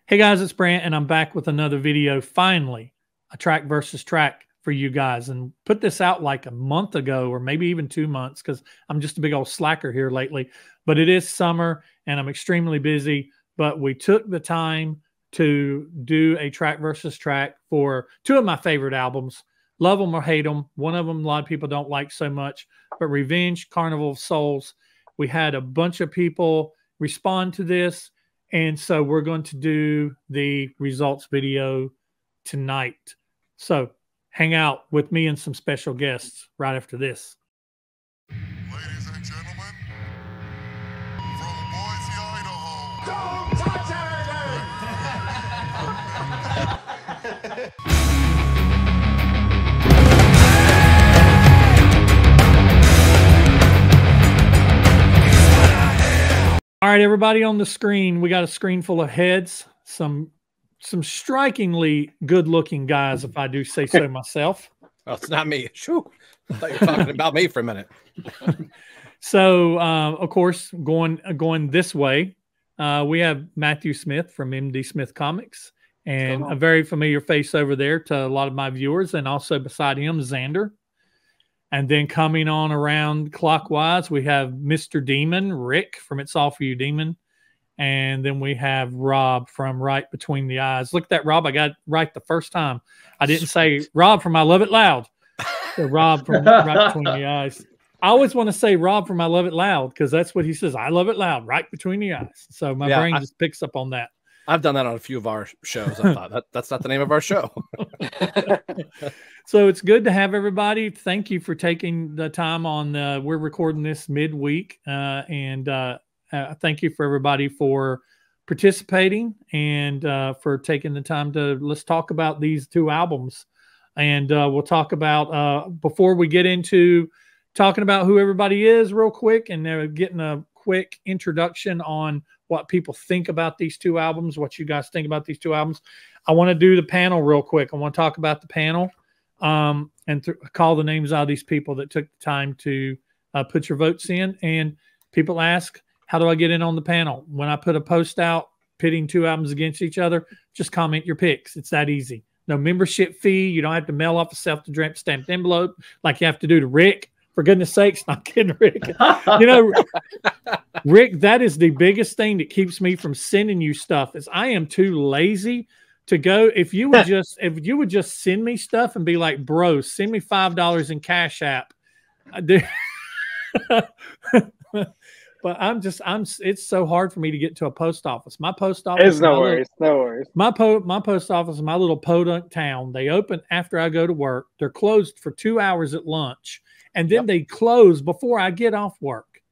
Hey guys, it's Brant, and I'm back with another video. Finally, a track versus track for you guys, and put this out like a month ago, or maybe even 2 months, because I'm just a big old slacker here lately. But it is summer, and I'm extremely busy. But we took the time to do a track versus track for two of my favorite albums. Love them or hate them. One of them a lot of people don't like so much, but Revenge, Carnival of Souls. We had a bunch of people respond to this. And so we're going to do the results video tonight. So hang out with me and some special guests right after this. Ladies and gentlemen, from Boise, Idaho. Don't touch anything! All right, everybody on the screen, we got a screen full of heads, some strikingly good-looking guys, if I do say so myself. Oh, it's not me. Shoo. I thought you were talking about me for a minute. So, of course, going this way, we have Matthew Smith from MD Smith Comics, and a very familiar face over there to a lot of my viewers, and also beside him, Xander. And then coming on around clockwise, we have Mr. Demon, Rick from It's All For You Demon. And then we have Rob from Right Between the Eyes. Look at that, Rob. I got it right the first time. I didn't say Rob from I Love It Loud. So Rob from Right Between the Eyes. I always want to say Rob from I Love It Loud because that's what he says. I love it loud, right between the eyes. So my brain just picks up on that. I've done that on a few of our shows. I thought that's not the name of our show. So it's good to have everybody. Thank you for taking the time on. We're recording this midweek, and thank you for everybody for participating and for taking the time to let's talk about these two albums. And we'll talk about before we get into talking about who everybody is real quick and getting a quick introduction on what people think about these two albums, what you guys think about these two albums. I want to do the panel real quick. I want to talk about the panel and call the names out of these people that took the time to put your votes in. And people ask, how do I get in on the panel? When I put a post out pitting two albums against each other, just comment your picks. It's that easy. No membership fee. You don't have to mail off a self-stamped envelope like you have to do to Rick. For goodness sakes, not kidding, Rick. You know, Rick, that is the biggest thing that keeps me from sending you stuff is I am too lazy to go. If you would just send me stuff and be like, bro, send me $5 in Cash App. But it's so hard for me to get to a post office. My post office. It's no worries. My post office is my little podunk town. They open after I go to work. They're closed for 2 hours at lunch. And then they close before I get off work.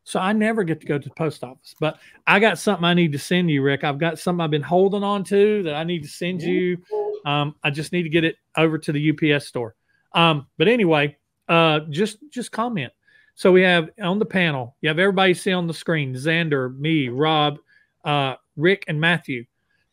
So I never get to go to the post office. But I got something I need to send you, Rick. I've got something I've been holding on to that I need to send you. I just need to get it over to the UPS store. But anyway, just comment. So we have on the panel, you have everybody see on the screen, Xander, me, Rob, Rick, and Matthew.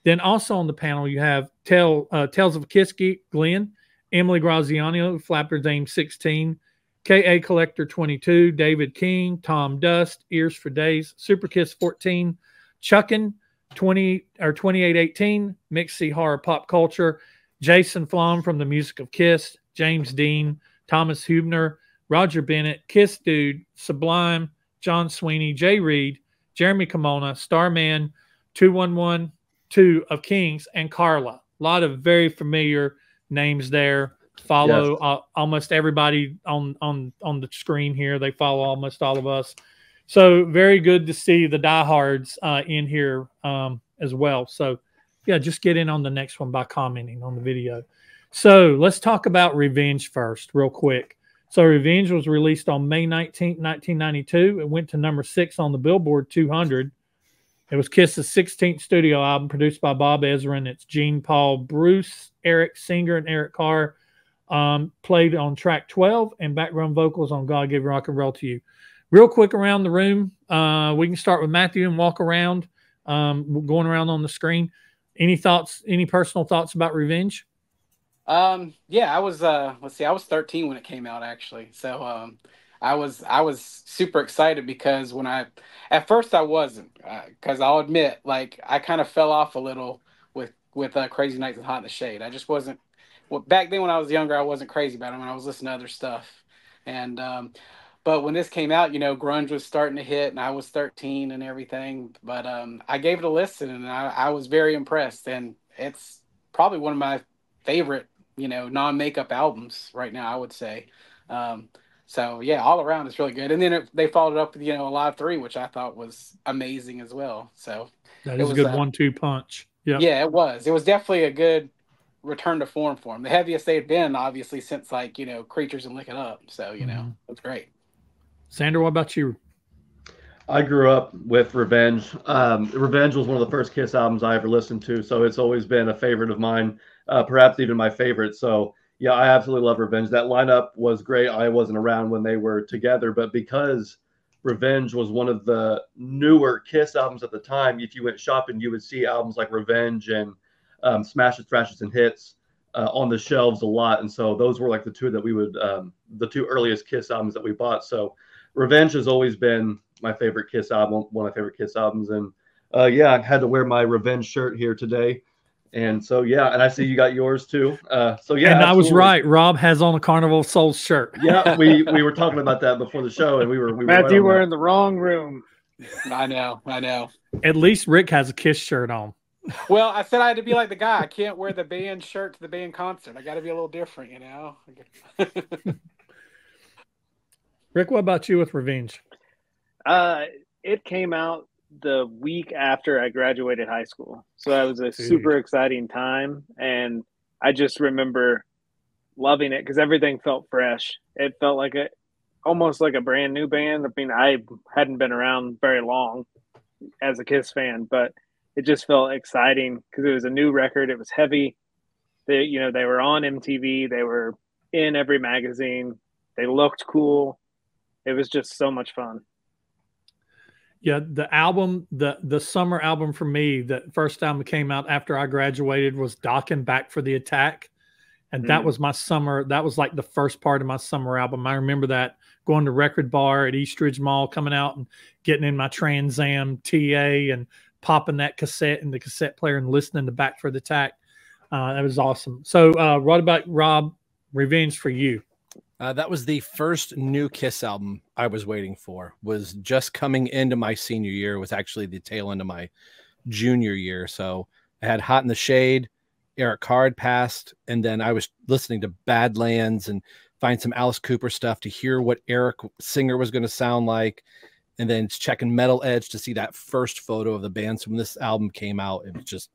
Then also on the panel, you have Tales of a Kiss Geek, Glenn, Emily Graziano, Flapper's Aim 16, K.A. Collector 22, David King, Tom Dust, Ears for Days, Super Kiss 14, Chuckin 2818, Mixie Horror Pop Culture, Jason Flom from the Music of Kiss, James Dean, Thomas Hubner, Roger Bennett, Kiss Dude, Sublime, John Sweeney, Jay Reed, Jeremy Kimona, Starman, 2112 of Kings, and Carla. A lot of very familiar names there. Follow almost everybody on the screen here. They follow almost all of us. So very good to see the diehards in here as well. So yeah, just get in on the next one by commenting on the video. So let's talk about Revenge first real quick. So Revenge was released on May 19th, 1992. It went to number 6 on the Billboard 200. It was Kiss's 16th studio album produced by Bob Ezrin. It's Gene, Paul, Bruce, Eric Singer, and Eric Carr. Played on track 12 and background vocals on God Gave Rock and Roll to You. Real quick around the room. We can start with Matthew and walk around, going around on the screen. Any thoughts, any personal thoughts about Revenge? Yeah, I was, let's see, I was 13 when it came out, actually. So I was super excited because at first I wasn't, because I'll admit, like, I kind of fell off a little with Crazy Nights and Hot in the Shade. I just wasn't. Well, back then when I was younger, I wasn't crazy about them. I was listening to other stuff, and but when this came out, grunge was starting to hit, and I was 13 and everything. But I gave it a listen, and I was very impressed. And it's probably one of my favorite, non-makeup albums right now, I would say. So yeah, all around it's really good. And then they followed up with Alive 3, which I thought was amazing as well. So that is a good 1-2 punch. Yeah, it was. It was definitely a good return to form for them. The heaviest they've been, obviously, since Creatures and Lick It Up. So it's great. Xander, what about you? I grew up with Revenge. Revenge was one of the first Kiss albums I ever listened to, so it's always been a favorite of mine, perhaps even my favorite. So yeah, I absolutely love Revenge. That lineup was great. I wasn't around when they were together, but because Revenge was one of the newer Kiss albums at the time, if you went shopping, you would see albums like Revenge and Smashes, Thrashes, and Hits on the shelves a lot. And so those were like the two that we would, the two earliest Kiss albums that we bought. So Revenge has always been my favorite Kiss album, one of my favorite Kiss albums. And yeah, I had to wear my Revenge shirt here today. And so, yeah, and I see you got yours too. So yeah, and absolutely. I was right. Rob has on a Carnival of Souls shirt. Yeah, we were talking about that before the show, and we were Matthew, we're in the wrong room. I know. At least Rick has a Kiss shirt on. Well, I said I had to be like the guy. I can't wear the band shirt to the band concert. I got to be a little different, Rick, what about you with Revenge? It came out the week after I graduated high school. So that was a super exciting time. And I just remember loving it because everything felt fresh. It felt like almost like a brand new band. I mean, I hadn't been around very long as a Kiss fan, but it just felt exciting because it was a new record. It was heavy. They were on MTV. They were in every magazine. They looked cool. It was just so much fun. Yeah, the album, the summer album for me, the first time it came out after I graduated was Docking Back for the Attack. And that was my summer. That was like the first part of my summer album. I remember that going to Record Bar at Eastridge Mall, coming out and getting in my Trans Am TA and popping that cassette in the cassette player and listening to Back for the Attack. That was awesome. So what about Rob, Revenge for you? That was the first new Kiss album I was waiting for. Was just coming into my senior year. It was actually the tail end of my junior year. So I had Hot in the Shade, Eric Carr passed, and then I was listening to Badlands and find some Alice Cooper stuff to hear what Eric Singer was going to sound like, and then checking Metal Edge to see that first photo of the band. So when this album came out, it just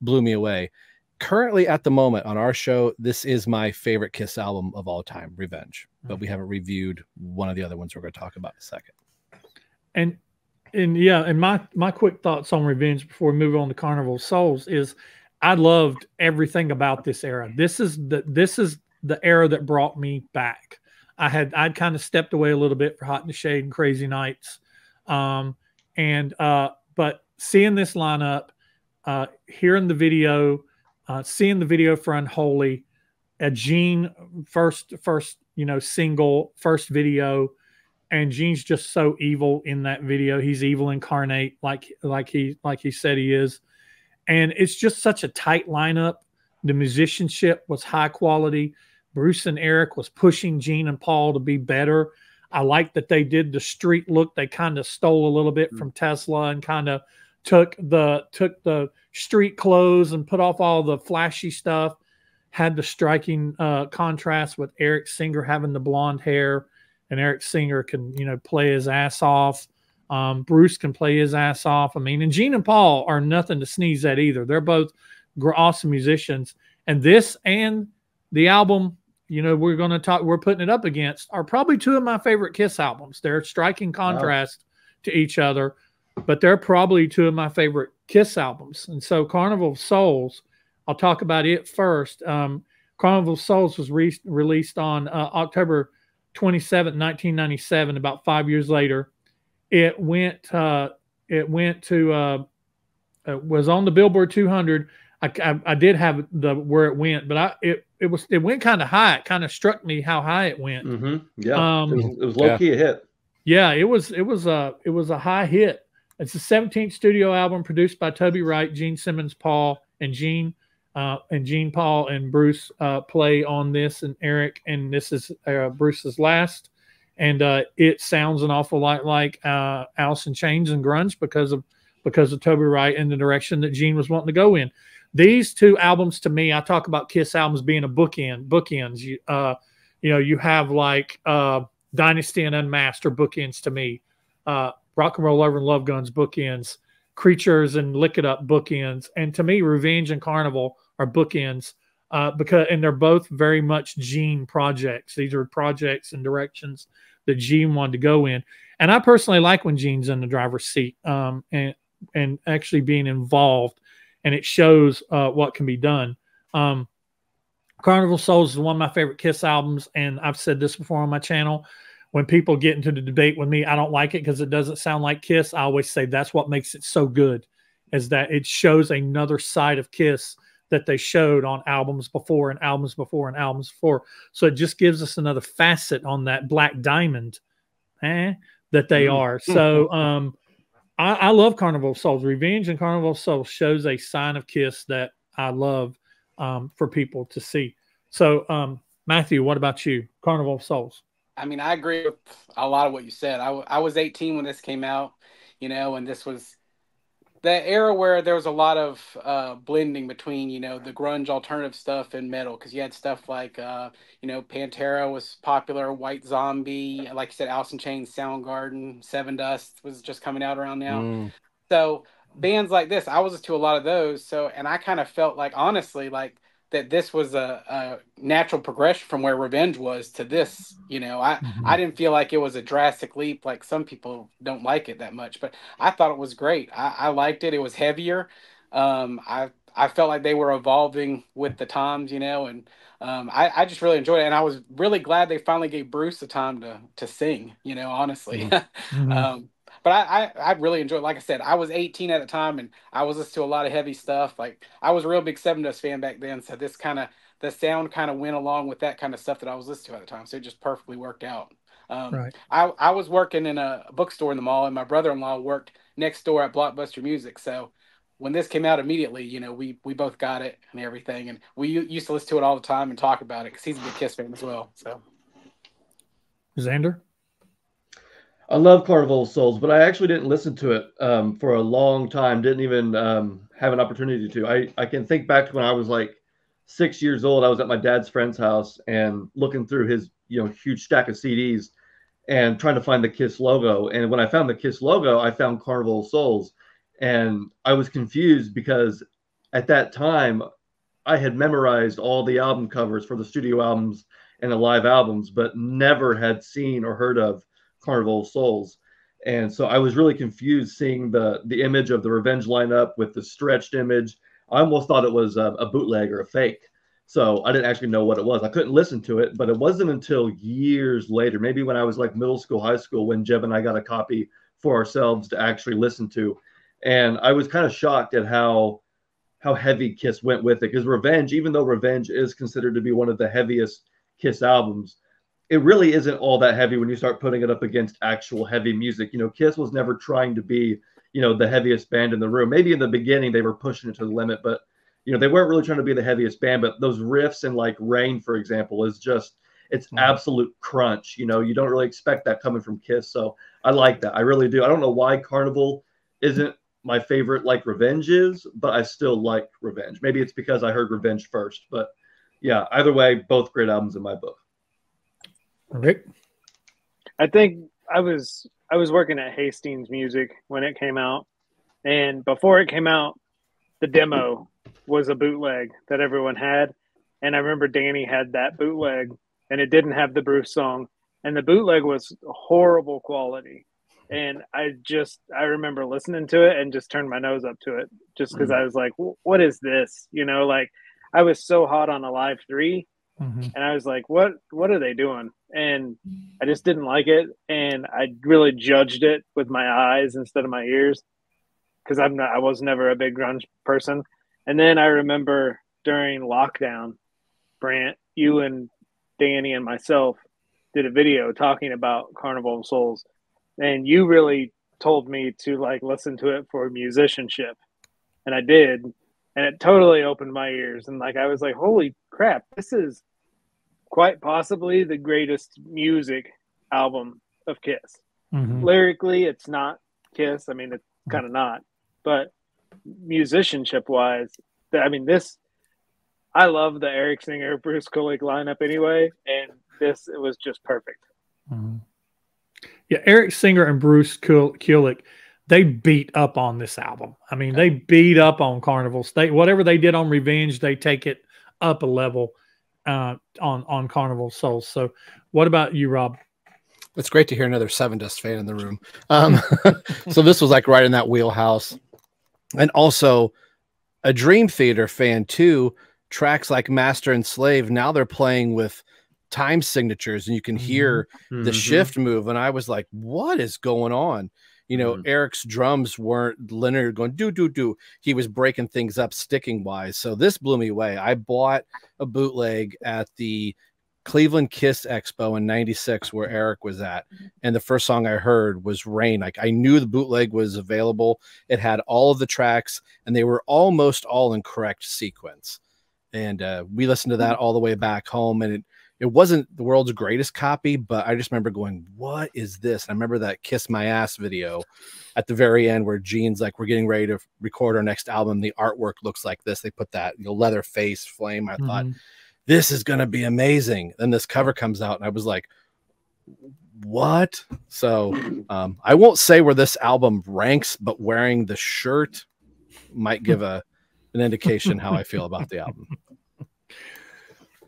blew me away. Currently, at the moment on our show, this is my favorite Kiss album of all time, Revenge. But we haven't reviewed one of the other ones we're going to talk about in a second. And yeah, and my quick thoughts on Revenge before we move on to Carnival of Souls is I loved everything about this era. This is the era that brought me back. I'd kind of stepped away a little bit for Hot in the Shade and Crazy Nights, but seeing this lineup, hearing the video. Seeing the video for Unholy, a Gene first single, first video, and Gene's just so evil in that video. He's evil incarnate, like he said he is, and it's just such a tight lineup. The musicianship was high quality. Bruce and Eric was pushing Gene and Paul to be better. I like that they did the street look. They kind of stole a little bit from Tesla and kind of took the street clothes and put off all the flashy stuff, had the striking contrast with Eric Singer having the blonde hair, and Eric Singer can, play his ass off. Bruce can play his ass off. I mean, and Gene and Paul are nothing to sneeze at either. They're both awesome musicians. And this and the album, we're putting it up against are probably two of my favorite Kiss albums. They're striking contrast to each other, but they're probably two of my favorite Kiss albums. And so Carnival of Souls, I'll talk about it first. Carnival of Souls was released on October 27, 1997, about 5 years later. It was on the Billboard 200. I did have the where it went, but it went kind of high. It kind of struck me how high it went. Yeah, it was low key a hit. Yeah, it was a high hit. It's the 17th studio album produced by Toby Wright, Gene Simmons, Paul, and Gene, Paul, and Bruce play on this, and Eric, and this is Bruce's last. And it sounds an awful lot like Alice in Chains and grunge because of Toby Wright and the direction that Gene was wanting to go in. These two albums, to me, I talk about Kiss albums being a bookends. You have like Dynasty and Unmasked are bookends to me. Rock and Roll Over and Love Guns bookends. Creatures and Lick It Up bookends. And to me, Revenge and Carnival are bookends and they're both very much Gene projects. These are projects and directions that Gene wanted to go in. And I personally like when Gene's in the driver's seat and actually being involved, and it shows what can be done. Carnival Souls is one of my favorite Kiss albums, and I've said this before on my channel. When people get into the debate with me, I don't like it because it doesn't sound like Kiss. I always say that's what makes it so good, is that it shows another side of Kiss that they showed on albums before and albums before and albums before. So it just gives us another facet on that black diamond that they are. So I love Carnival of Souls. Revenge and Carnival of Souls shows a sign of Kiss that I love for people to see. So, Matthew, what about you? Carnival of Souls. I mean, I agree with a lot of what you said. I was 18 when this came out, and this was the era where there was a lot of blending between, the grunge alternative stuff and metal, because you had stuff like, Pantera was popular, White Zombie, like you said, Alice in Chains, Soundgarden, Seven Dust was just coming out around now. So bands like this, I was listening to a lot of those. So, and I kind of felt like, honestly, like that this was a natural progression from where Revenge was to this. I didn't feel like it was a drastic leap. Like some people don't like it that much, but I thought it was great. I liked it. It was heavier. I felt like they were evolving with the times, and I just really enjoyed it. And I was really glad they finally gave Bruce the time to sing, honestly. But I really enjoyed it. Like I said, I was 18 at the time, and I was listening to a lot of heavy stuff. Like I was a real big Seven Dust fan back then, so the sound kind of went along with that kind of stuff that I was listening to at the time. So it just perfectly worked out. Right. I was working in a bookstore in the mall, and my brother-in-law worked next door at Blockbuster Music. So when this came out immediately, we both got it and everything, and we used to listen to it all the time and talk about it because he's a big Kiss fan as well. So, Xander? I love Carnival of Souls, but I actually didn't listen to it for a long time. Didn't even have an opportunity to. I can think back to when I was like 6 years old. I was at my dad's friend's house and looking through his huge stack of CDs and trying to find the Kiss logo. And when I found the Kiss logo, I found Carnival of Souls, and I was confused because at that time I had memorized all the album covers for the studio albums and the live albums, but never had seen or heard of Carnival of Souls. And so I was really confused seeing the image of the Revenge lineup with the stretched image. I almost thought it was a bootleg or a fake. So I didn't actually know what it was. I couldn't listen to it, but it wasn't until years later, maybe when I was like middle school, high school, when Jeb and I got a copy for ourselves to actually listen to. And I was kind of shocked at how heavy Kiss went with it, because Revenge, even though Revenge is considered to be one of the heaviest Kiss albums, it really isn't all that heavy when you start putting it up against actual heavy music. Kiss was never trying to be, the heaviest band in the room. Maybe in the beginning they were pushing it to the limit, but they weren't really trying to be the heaviest band. But those riffs in like Rain, for example, is just, it's absolute crunch. You don't really expect that coming from Kiss. So I like that. I really do. I don't know why Carnival isn't my favorite like Revenge is, but I still like Revenge. Maybe it's because I heard Revenge first, but yeah, either way, both great albums in my book. Rick? I think I was working at Hastings Music when it came out, and before it came out, the demo was a bootleg that everyone had, and I remember Danny had that bootleg, and it didn't have the Bruce song, and the bootleg was horrible quality, and I remember listening to it and just turned my nose up to it just because I was like, what is this? Like I was so hot on Alive 3. And I was like, what are they doing? And I just didn't like it. And I really judged it with my eyes instead of my ears, because I was never a big grunge person. And then I remember during lockdown, Brant, you and Danny and myself did a video talking about Carnival of Souls, and you really told me to like listen to it for musicianship, and I did, and it totally opened my ears, and like I was like, holy crap, this is quite possibly the greatest music album of Kiss. Lyrically, it's not Kiss. I mean, it's kind of not, but musicianship wise, I mean, this, I love the Eric Singer, Bruce Kulick lineup anyway, and this, it was just perfect. Yeah, Eric Singer and Bruce Kulick, they beat up on this album. I mean, they beat up on Carnival. Whatever they did on Revenge, they take it up a level on Carnival Souls. So what about you, Rob? It's great to hear another Seven Dust fan in the room. So this was like right in that wheelhouse. And also a Dream Theater fan too. Tracks like Master and Slave, now they're playing with time signatures and you can hear the shift move. And I was like, what is going on? You know, Eric's drums weren't linear going do, do, do. He was breaking things up sticking wise. So this blew me away. I bought a bootleg at the Cleveland Kiss Expo in '96 where Eric was at. And the first song I heard was Rain. Like I knew the bootleg was available. It had all of the tracks and they were almost all in correct sequence. And we listened to that all the way back home. And it wasn't the world's greatest copy, but I just remember going, what is this? And I remember that Kiss My Ass video at the very end where Gene's like, we're getting ready to record our next album. The artwork looks like this. They put that, you know, leather face flame. I thought, this is going to be amazing. Then this cover comes out and I was like, what? So I won't say where this album ranks, but wearing the shirt might give an indication how I feel about the album.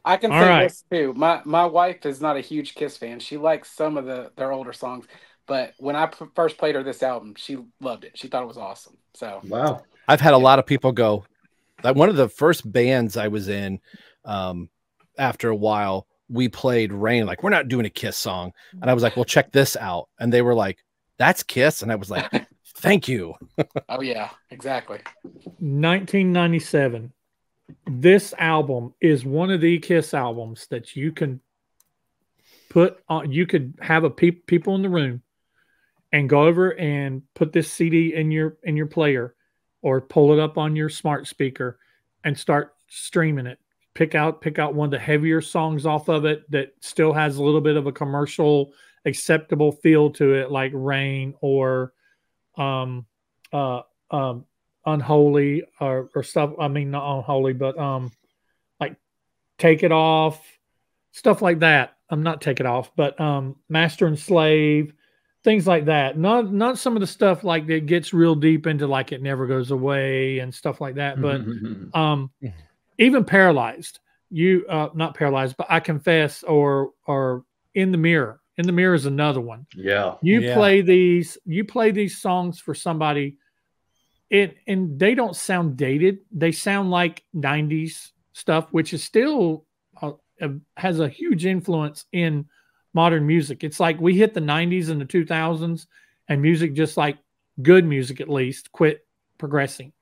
I can say this too. My wife is not a huge Kiss fan. She likes some of their older songs, but when I first played her this album, she loved it. She thought it was awesome. So wow, I've had a lot of people go. Like one of the first bands I was in, after a while, we played Rain. Like we're not doing a Kiss song, and I was like, "Well, check this out," and they were like, "That's Kiss," and I was like, "Thank you." Oh yeah, exactly. 1997. This album is one of the Kiss albums that you can put on. You could have a people in the room and go over and put this CD in your player or pull it up on your smart speaker and start streaming it. Pick out one of the heavier songs off of it that still has a little bit of a commercial acceptable feel to it, like Rain or Unholy or stuff. I mean, not Unholy, but like Take It Off, stuff like that. I'm not Take It Off, but Master and Slave, things like that. Not some of the stuff like that gets real deep into like It Never Goes Away and stuff like that. But even Paralyzed, not Paralyzed, but I Confess or In the Mirror. In the Mirror is another one. Yeah. You play these songs for somebody. And they don't sound dated. They sound like 90s stuff, which is still has a huge influence in modern music. It's like we hit the 90s and the 2000s and music, just like good music at least, quit progressing.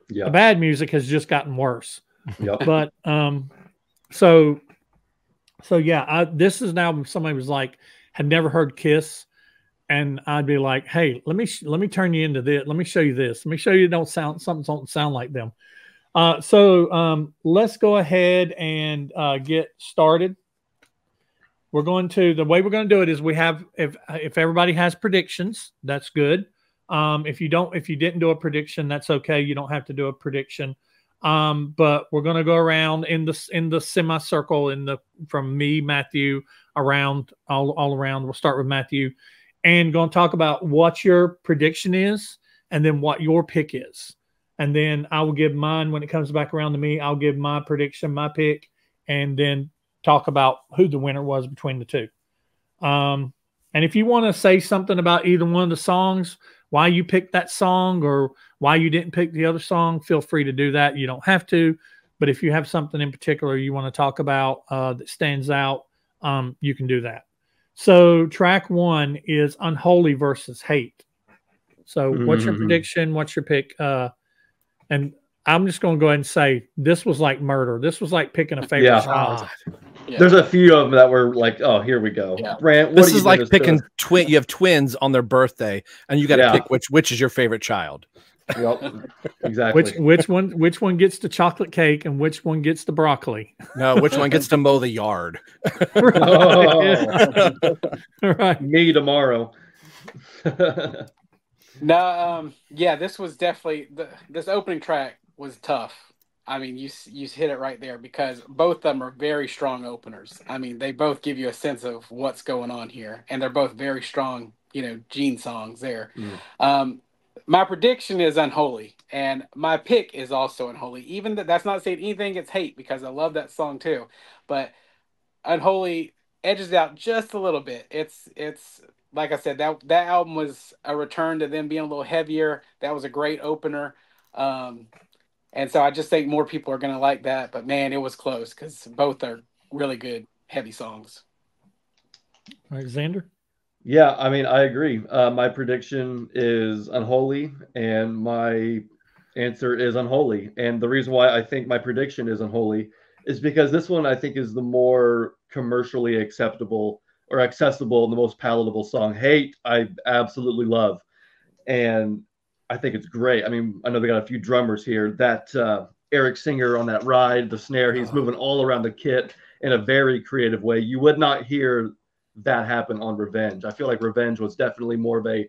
The bad music has just gotten worse. But so yeah, this is an album somebody was like, had never heard Kiss. And I'd be like, hey, let me turn you into this. Let me show you this. Let me show you something don't sound like them. So let's go ahead and get started. The way we're going to do it is we have, if everybody has predictions, that's good. If you didn't do a prediction, that's okay. You don't have to do a prediction. But we're going to go around in the semicircle from me, Matthew, around all around. We'll start with Matthew. And going to talk about what your prediction is and then what your pick is. And then I will give mine when it comes back around to me. I'll give my prediction, my pick, and then talk about who the winner was between the two. And if you want to say something about either one of the songs, why you picked that song or why you didn't pick the other song, feel free to do that. You don't have to. But if you have something in particular you want to talk about that stands out, you can do that. So track one is Unholy versus Hate. So what's your prediction? What's your pick? And I'm just going to go ahead and say this was like murder. This was like picking a favorite child. Yeah. There's a few of them that were like, oh, here we go. Yeah. Brant, what This do you is like do to picking us? twin. You have twins on their birthday, and you got to Yeah. pick which is your favorite child. Yep, exactly. Which one gets the chocolate cake and which one gets the broccoli? No, which one gets to mow the yard? Oh. Right. Me tomorrow. No, yeah, this was definitely this opening track was tough. I mean, you hit it right there because both of them are very strong openers. I mean, they both give you a sense of what's going on here, and they're both very strong, Gene songs there. My prediction is Unholy, and my pick is also Unholy. Even that's not saying anything against Hate because I love that song too, but Unholy edges out just a little bit. It's like I said, that album was a return to them being a little heavier. That was a great opener. And so I just think more people are going to like that. But, man, it was close because both are really good, heavy songs. All right, Xander? Yeah, I mean, I agree. My prediction is Unholy, and my answer is Unholy. And the reason why I think my prediction is Unholy is because this one I think is the more commercially acceptable or accessible and the most palatable song. Hate, I absolutely love. And I think it's great. I mean, I know they got a few drummers here. That Eric Singer on that ride, the snare, he's moving all around the kit in a very creative way. You would not hear that happen on Revenge. I feel like Revenge was definitely more of a,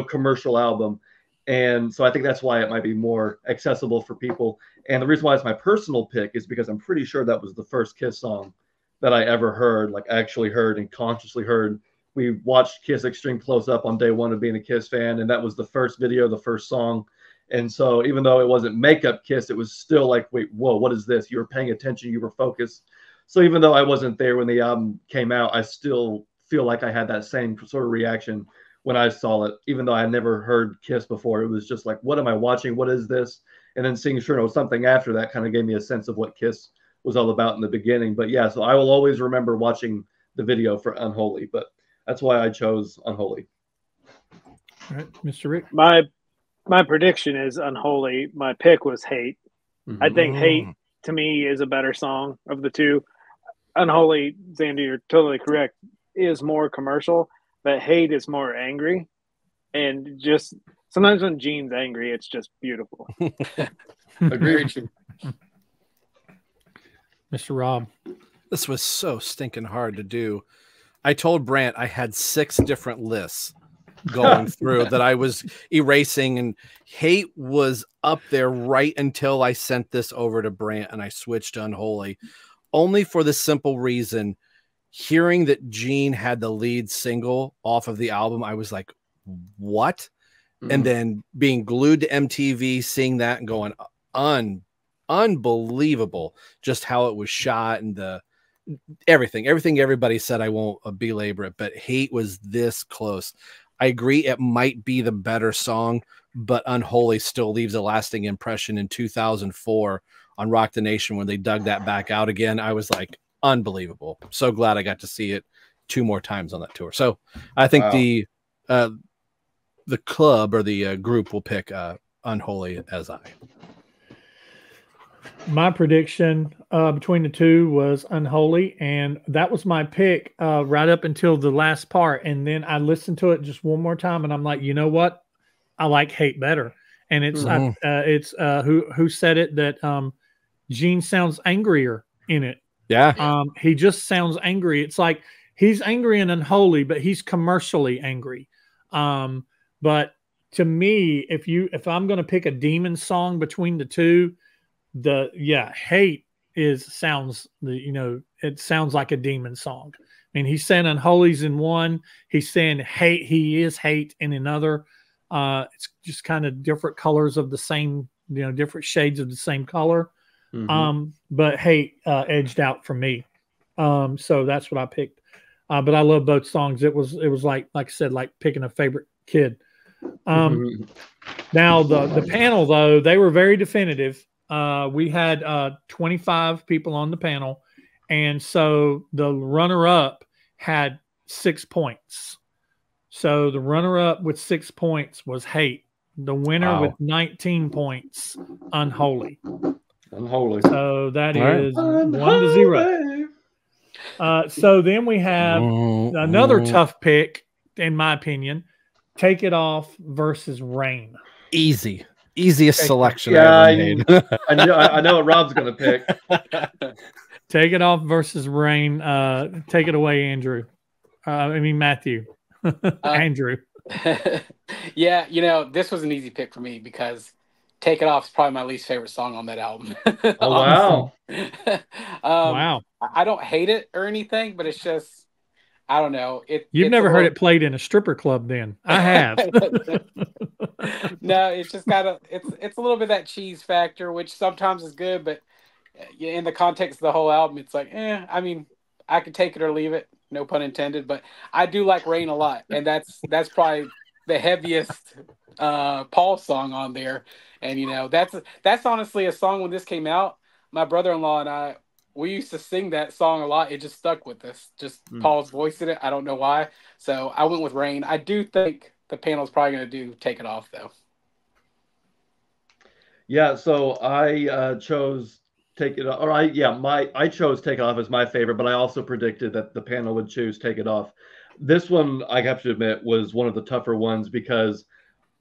commercial album. And so I think that's why it might be more accessible for people. And the reason why it's my personal pick is because I'm pretty sure that was the first Kiss song that I ever heard, like actually heard and consciously heard. We watched Kiss Extreme Close Up on day one of being a Kiss fan, and that was the first video, the first song. And so even though it wasn't makeup Kiss, it was still like, wait, whoa, what is this? You were paying attention, you were focused. So even though I wasn't there when the album came out, I still feel like I had that same sort of reaction when I saw it, even though I had never heard Kiss before. It was just like, what am I watching? What is this? And then seeing something after that kind of gave me a sense of what Kiss was all about in the beginning. But yeah, so I will always remember watching the video for Unholy, but that's why I chose Unholy. All right, Mr. Rick. My prediction is Unholy. My pick was Hate. I think Hate to me is a better song of the two. Unholy, Xander, you're totally correct, is more commercial, but Hate is more angry. And just sometimes when Gene's angry, it's just beautiful. Agreed. Mr. Rob. This was so stinking hard to do. I told Brant I had 6 different lists going through that I was erasing, and Hate was up there right until I sent this over to Brant and I switched to Unholy, only for the simple reason, hearing that Gene had the lead single off of the album, I was like, what? And then being glued to MTV, seeing that and going, unbelievable just how it was shot and the everything everybody said. I won't belabor it, but Hate was this close. I agree it might be the better song, but Unholy still leaves a lasting impression. In 2004 on Rock the Nation, when they dug that back out again, I was like, unbelievable. So glad I got to see it 2 more times on that tour. So I think the club or the group will pick Unholy as I. My prediction between the two was Unholy, and that was my pick right up until the last part. And then I listened to it just one more time, and I'm like, you know what? I like Hate better. And it's who said it that Gene sounds angrier in it. Yeah. He just sounds angry. It's like he's angry and Unholy, but he's commercially angry. But to me, if I'm going to pick a demon song between the two, Hate sounds like a demon song. I mean, he's saying Unholy's in one, he's saying Hate, he is Hate in another. It's just kind of different colors of the same, different shades of the same color. But Hate edged out for me. So that's what I picked. But I love both songs. It was like I said, like picking a favorite kid. Now the panel though, they were very definitive. We had 25 people on the panel, and so the runner-up had 6 points. So the runner-up with 6 points was Hate. The winner with 19 points, Unholy. Unholy. So that is 1-0. So then we have another tough pick, in my opinion. Take It Off versus Rain. Easiest selection Yeah, I ever made. I know what Rob's going to pick. Take It Off versus Rain. Take it away, Andrew. Matthew. Andrew. Yeah, this was an easy pick for me because Take It Off is probably my least favorite song on that album. Oh, wow. Wow. I don't hate it or anything, but it's just, I don't know. You've never heard it played in a stripper club then. I have. No, it's just it's a little bit of that cheese factor, which sometimes is good, but in the context of the whole album, it's like, I could take it or leave it. No pun intended, but I do like Rain a lot, and that's probably the heaviest Paul song on there. And that's honestly a song when this came out. My brother-in-law and we used to sing that song a lot. It just stuck with us. Just Paul's voice in it. I don't know why. So I went with Rain. I do think the panel's probably going to do Take It Off though. Yeah, so I chose Take It Off. I chose Take It Off as my favorite, but I also predicted that the panel would choose Take It Off. This one, I have to admit, was one of the tougher ones because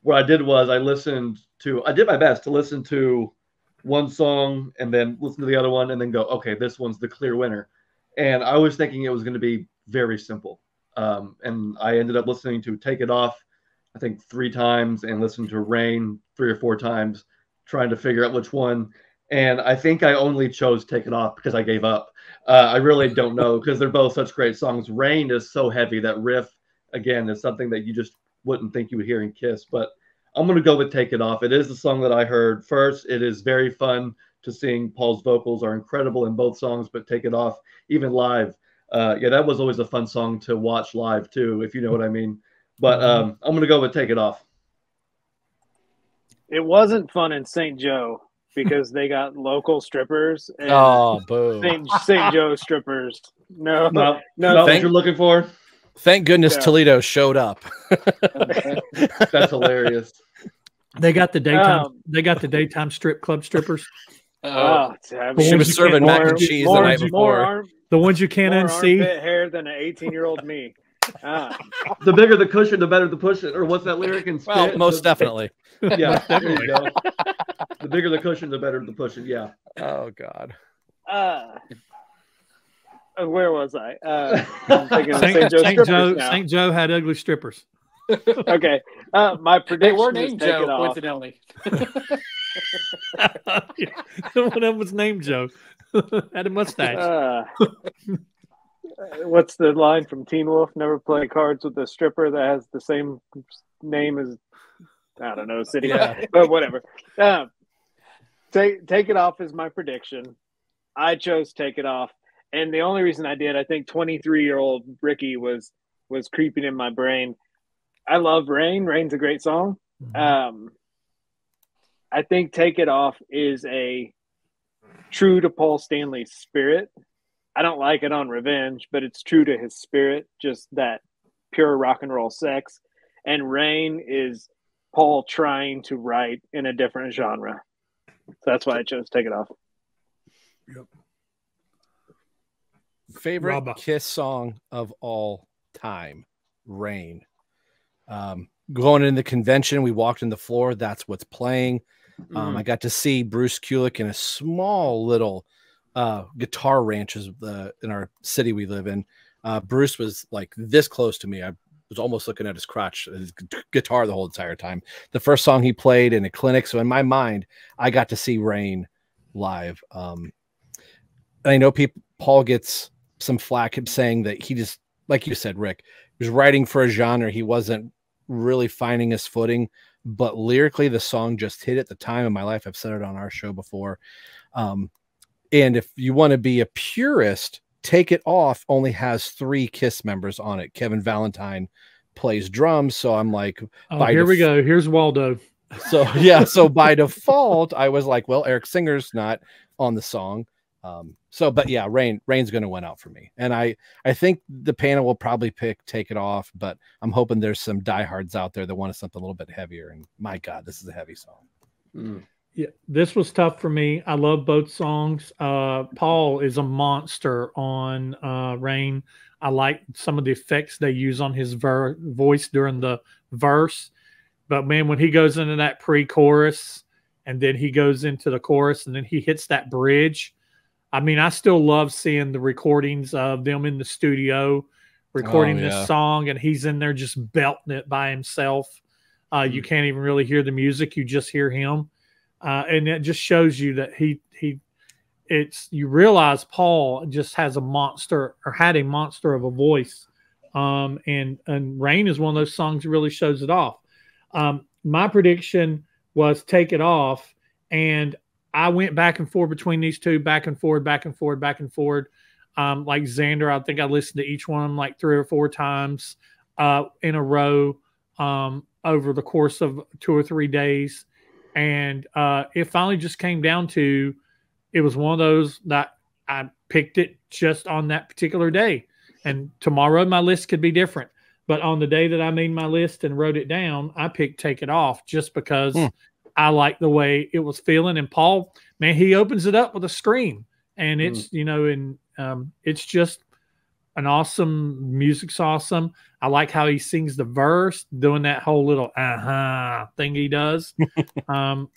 what I did was I did my best to listen to one song and then listen to the other one and then go, okay, this one's the clear winner. And I was thinking it was going to be very simple. And I ended up listening to Take It Off, I think 3 times, and listened to Rain 3 or 4 times, trying to figure out which one. And I think I only chose Take It Off because I gave up. I really don't know because they're both such great songs. Rain is so heavy. That riff, again, is something that you just wouldn't think you would hear in Kiss. But I'm going to go with Take It Off. It is the song that I heard first. It is very fun to sing. Paul's vocals are incredible in both songs, but Take It Off, even live. That was always a fun song to watch live too, if you know what I mean. But I'm going to go with Take It Off. It wasn't fun in St. Joe because they got local strippers. And boo. St. Joe strippers. No, what you're looking for. Thank goodness Toledo showed up. That's hilarious. They got the daytime. They got the daytime strip club strippers. She was serving mac and cheese the night before. The ones you can't unsee. More armpit hair than an 18-year-old me. The bigger the cushion, the better the push it. Or what's that lyric in Spit? Well, most definitely. Yeah, there you go. The bigger the cushion, the better the push it. Yeah. Oh God. Where was I? St. Joe had ugly strippers. Okay. My prediction. They were named Joe, coincidentally. One of them was named Joe. Had a mustache. What's the line from Teen Wolf? Never play cards with a stripper that has the same name as, I don't know, city. Yeah. But whatever. Take It Off is my prediction. I chose Take It Off. And the only reason I did, I think 23-year-old Ricky was creeping in my brain. I love Rain. Rain's a great song. I think Take It Off is a true to Paul Stanley's spirit. I don't like it on Revenge, but it's true to his spirit, just that pure rock and roll sex. And Rain is Paul trying to write in a different genre. So that's why I chose Take It Off. Yep. Favorite Kiss song of all time, Rain. Going in the convention, we walked in the floor. That's what's playing. I got to see Bruce Kulick in a small little guitar ranches in our city we live in. Bruce was like this close to me. I was almost looking at his crotch, his guitar the whole entire time. The first song he played in a clinic. So in my mind, I got to see Rain live. I know Paul gets some flack saying that he just, like you said, Rick, he was writing for a genre. He wasn't really finding his footing, but lyrically the song just hit at the time of my life. I've said it on our show before. And if you want to be a purist, Take It Off only has 3 Kiss members on it. Kevin Valentine plays drums. So I'm like, here we go. Here's Waldo. So yeah. So by default, I was like, well, Eric Singer's not on the song. But yeah, Rain's going to win out for me. And I think the panel will probably pick Take It Off, but I'm hoping there's some diehards out there that want something a little bit heavier. And my God, this is a heavy song. Mm. Yeah, this was tough for me. I love both songs. Paul is a monster on Rain. I like some of the effects they use on his voice during the verse. But man, when he goes into that pre-chorus and then he goes into the chorus and then he hits that bridge, I mean, I still love seeing the recordings of them in the studio recording this song, and he's in there just belting it by himself. You can't even really hear the music; you just hear him, and it just shows you that you realize Paul just has a monster or had a monster of a voice, and Rain is one of those songs that really shows it off. My prediction was Take It Off, and I went back and forth between these two, back and forth, back and forth, back and forth. Like Xander, I think I listened to each one of them like 3 or 4 times in a row over the course of 2 or 3 days. And it finally just came down to, it was one of those that I picked it just on that particular day. And tomorrow my list could be different. But on the day that I made my list and wrote it down, I picked Take It Off just because I like the way it was feeling. And Paul, man, he opens it up with a scream, and it's, it's just an awesome, music's awesome. I like how he sings the verse, doing that whole little thing he does. I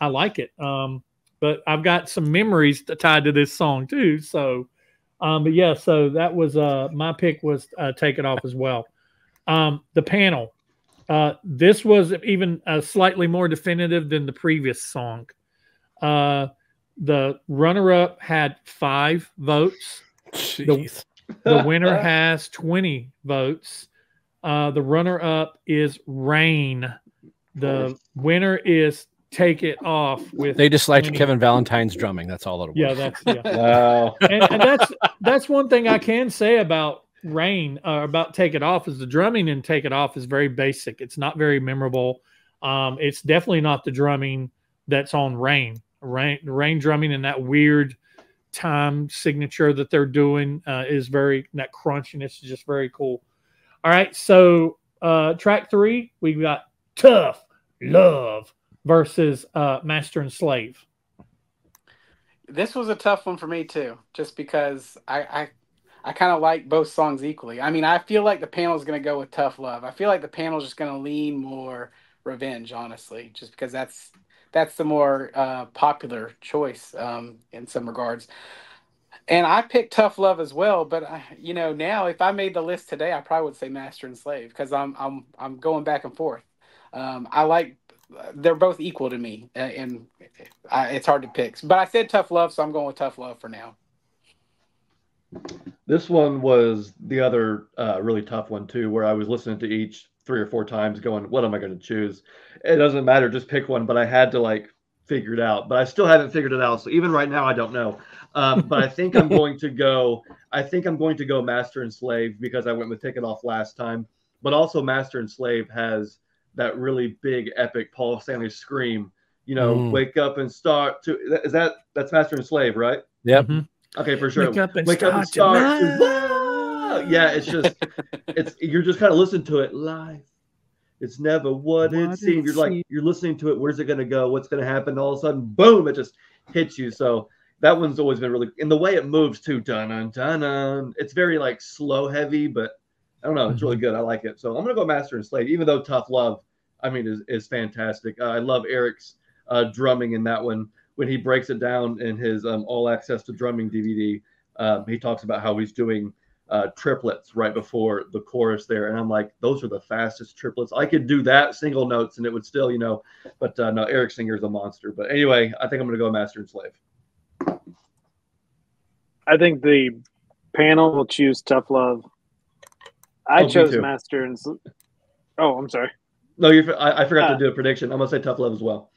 like it. But I've got some memories tied to this song too. So, but yeah, so that was, my pick was Take It Off as well. The panel. This was even slightly more definitive than the previous song. The runner-up had 5 votes. The winner has 20 votes. The runner-up is Rain. The winner is Take It Off. They just liked Kevin Valentine's drumming. That's all it was. Yeah, Wow. and that's one thing I can say about Rain, about Take It Off, is the drumming in Take It Off is very basic. It's not very memorable. It's definitely not the drumming that's on Rain. Rain drumming and that weird time signature that they're doing is that crunchiness is just very cool. All right, so track 3, we got Tough Love versus Master and Slave. This was a tough one for me too, just because I kind of like both songs equally. I mean, I feel like the panel is going to go with Tough Love. I feel like the panel is just going to lean more Revenge, honestly, just because that's the more popular choice in some regards. And I picked Tough Love as well, but now if I made the list today, I probably would say Master and Slave, because I'm going back and forth. They're both equal to me, and it's hard to pick. But I said Tough Love, so I'm going with Tough Love for now. This one was the other really tough one too, where I was listening to each 3 or 4 times going, what am I going to choose? It doesn't matter, just pick one, but I had to figure it out. But I still haven't figured it out. So even right now, I don't know. But I think I'm going to go Master and Slave, because I went with Take It Off last time. But also Master and Slave has that really big epic Paul Stanley scream, wake up and start to, that's Master and Slave, right? Yep. Mm-hmm. Okay, for sure. Wake up and start. Yeah, you're just kind of listening to it. Life, it's never what it seems. You're listening to it. Where's it going to go? What's going to happen? All of a sudden, boom! It just hits you. So that one's always been really. In the way it moves too. Dun dun dun. It's very slow, heavy, but I don't know. It's really good. I like it. So I'm gonna go Master and Slave. Even though Tough Love, I mean, is fantastic. I love Eric's drumming in that one. When he breaks it down in his All Access to Drumming DVD, he talks about how he's doing triplets right before the chorus there. And I'm like, those are the fastest triplets. I could do that single notes and it would still, but no, Eric Singer's a monster. But anyway, I think I'm going to go Master and Slave. I think the panel will choose Tough Love. I chose Master and Slave. Oh, I'm sorry. No, I forgot to do a prediction. I'm going to say Tough Love as well.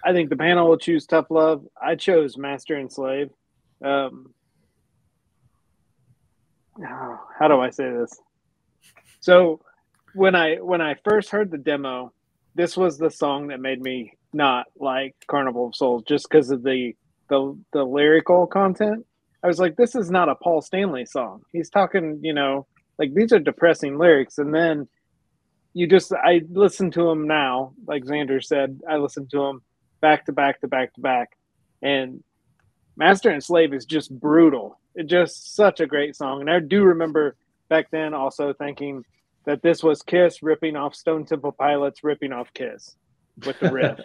I think the panel will choose Tough Love. I chose Master and Slave. How do I say this? So when I first heard the demo, this was the song that made me not like Carnival of Souls, just because of the the lyrical content, I was like, this is not a Paul Stanley song. He's talking, you know, like these are depressing lyrics. And then I listen to him now, like Xander said, I listen to him back to back to back to back. And Master and Slave is just brutal. It's just such a great song. And I do remember back then also thinking that this was Kiss ripping off Stone Temple Pilots, ripping off Kiss with the riff.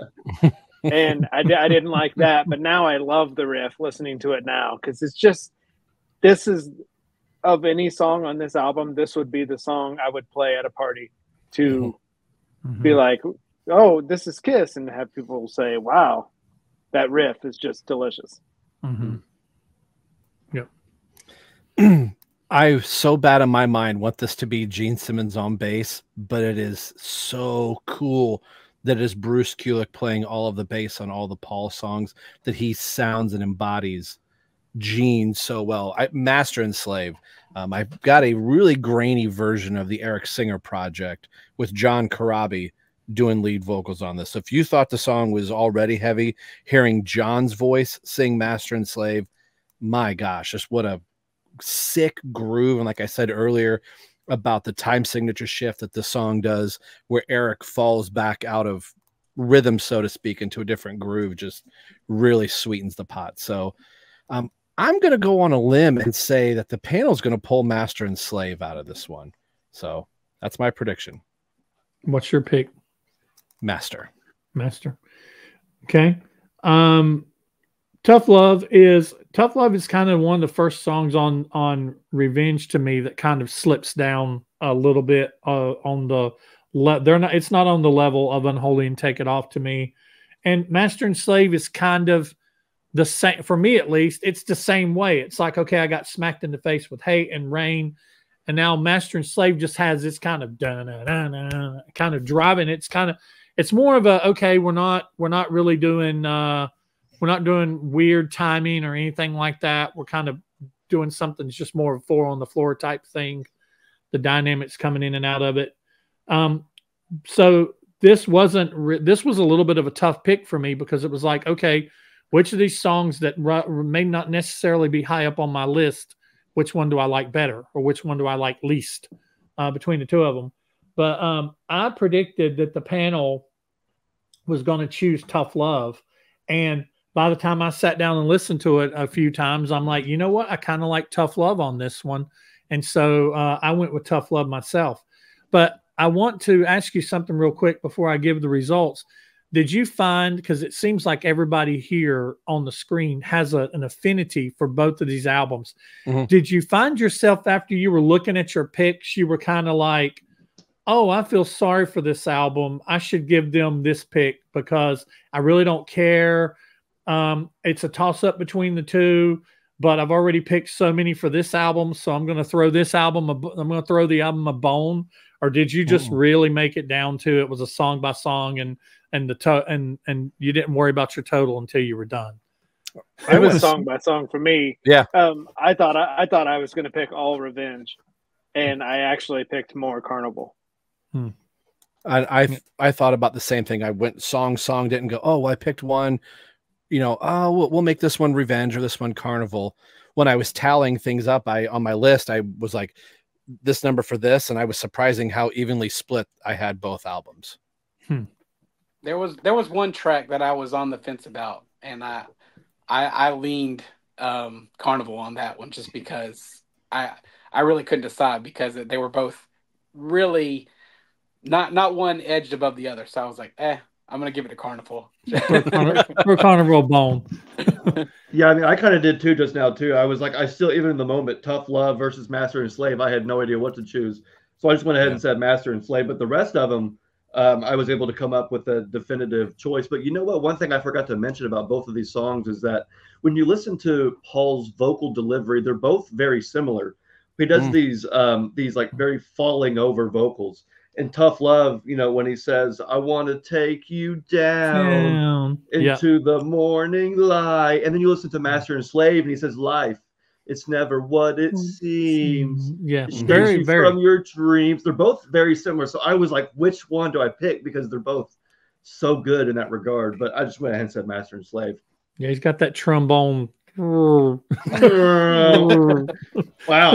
And I didn't like that, but now I love the riff listening to it now, because it's just, this is, of any song on this album, this would be the song I would play at a party to be like, oh, this is Kiss, and have people say, wow, that riff is just delicious. Yep. I so bad in my mind want this to be Gene Simmons on bass, but it is so cool that is Bruce Kulick playing all of the bass on all the Paul songs, that he sounds and embodies Gene so well. Master and Slave. I've got a really grainy version of the Eric Singer project with John Corabi doing lead vocals on this. So if you thought the song was already heavy, hearing John's voice sing Master and Slave, my gosh, just what a sick groove. And like I said earlier about the time signature shift that the song does, where Eric falls back out of rhythm, so to speak, into a different groove, just really sweetens the pot. So I'm going to go on a limb and say that the panel is going to pull Master and Slave out of this one. So that's my prediction. What's your pick? Master. Okay. Tough Love is kind of one of the first songs on Revenge to me that kind of slips down a little bit on the it's not on the level of Unholy and Take It Off to me. And Master and Slave is kind of the same, for me at least. It's the same way. It's like, okay, I got smacked in the face with Hate and Rain, and now Master and Slave just has this kind of kind of driving. It's more of a, okay, we're not really doing we're not doing weird timing or anything like that. We're kind of doing something that's just more of a 4 on the floor type thing. The dynamics coming in and out of it. So this was a little bit of a tough pick for me, because it was like, okay, which of these songs that may not necessarily be high up on my list, which one do I like better, or which one do I like least between the two of them? But I predicted that the panel was going to choose Tough Love. And by the time I sat down and listened to it a few times, I'm like, you know what? I kind of like Tough Love on this one. And so I went with Tough Love myself. But I want to ask you something real quick before I give the results. Did you find, because it seems like everybody here on the screen has an affinity for both of these albums. Did you find yourself, after you were looking at your picks, you were kind of like, oh, I feel sorry for this album, I should give them this pick because I really don't care? It's a toss-up between the two, but I've already picked so many for this album, so I'm going to throw this album, I'm going to throw the album a bone? Or did you just really make it down to, it was a song by song, and you didn't worry about your total until you were done? It was song by song for me. Yeah. I thought I was going to pick all Revenge, and I actually picked more Carnival. I thought about the same thing. I went song, didn't go, oh, well, I picked one, we'll make this one Revenge or this one Carnival. When I was tallying things up, on my list, I was like, this number for this, and I was surprising how evenly split I had both albums. There was one track that I was on the fence about, and I leaned Carnival on that one, just because I really couldn't decide, because they were both really not one edged above the other. So I was like, I'm gonna give it to Carnival. For Carnival bone. Yeah, I mean, I kind of did too just now too. I was like, I still, even in the moment, Tough Love versus Master and Slave, I had no idea what to choose. So I just went ahead and said Master and Slave. But the rest of them, I was able to come up with a definitive choice. But you know what? One thing I forgot to mention about both of these songs is that when you listen to Paul's vocal delivery, they're both very similar. He does these like very falling over vocals. In Tough Love, when he says, I want to take you down into the morning light. And then you listen to Master and Slave, and he says, life, it's never what it seems. Yeah, it very, very. From your dreams. They're both very similar. So I was like, which one do I pick? Because they're both so good in that regard. But I just went ahead and said Master and Slave. Yeah, he's got that trombone. Wow,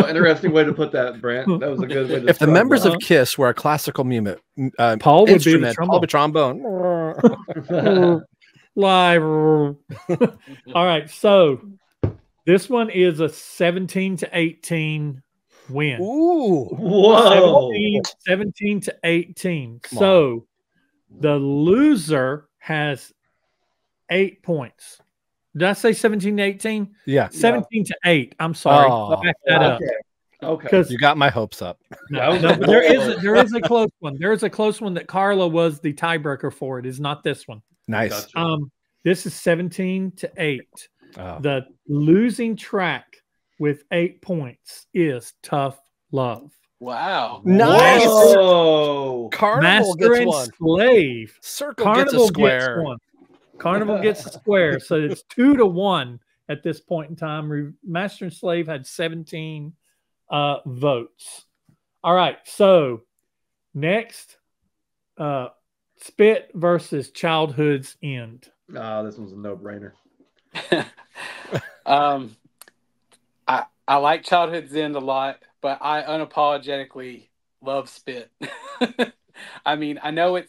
interesting way to put that, Brant. That was a good way to. If the members that. of Kiss were a classical Paul would be the instrument, Paul would be trombone. Live. All right, so this one is a 17-18 win. Ooh. Whoa. 17-18. Come So the loser has 8 points. Did I say 17-18? Yeah. 17-8. I'm sorry. Oh, Back that up. Okay. Because You got my hopes up. no, but there is a close one. There is a close one that Carla was the tiebreaker for. It is not this one. Nice. Gotcha. This is 17-8. Oh. The losing track with 8 points is Tough Love. Wow. Nice. Whoa. Carnival Master gets and one. Slave. Circle Carnival gets a square. Gets one. Carnival gets a square. So it's 2-1 at this point in time. Master and Slave had 17 votes. All right. So next, Spit versus Childhood's End. This one's a no-brainer. I like Childhood's End a lot, but I unapologetically love Spit. I mean, I know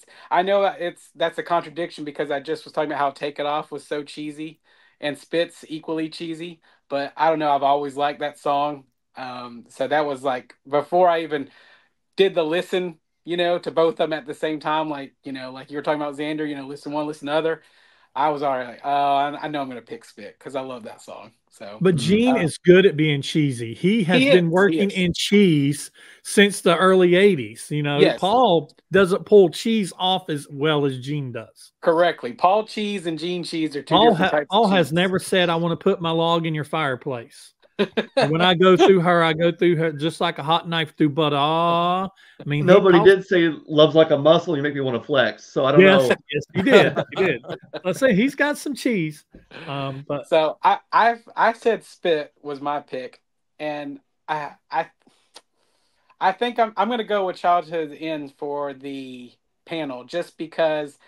that's a contradiction because I just was talking about how Take It Off was so cheesy and Spit's equally cheesy, but I don't know, I've always liked that song. So that was like before I even did the listen, to both of them at the same time, like you were talking about Xander, listen one, listen other. I was already like, I know I'm going to pick Spit because I love that song. So, but Gene is good at being cheesy. He has been working in cheese since the early 80s. Yes. Paul doesn't pull cheese off as well as Gene does. Correctly. Paul Cheese and Gene Cheese are two different types of cheese. Paul has never said, I want to put my log in your fireplace. And when I go through her just like a hot knife through butter. I mean, nobody did say love's like a muscle. You make me want to flex. So I don't know. Yes, he did. He did. Let's say he's got some cheese. But so I said Spit was my pick, and I think I'm going to go with Childhood's End for the panel just because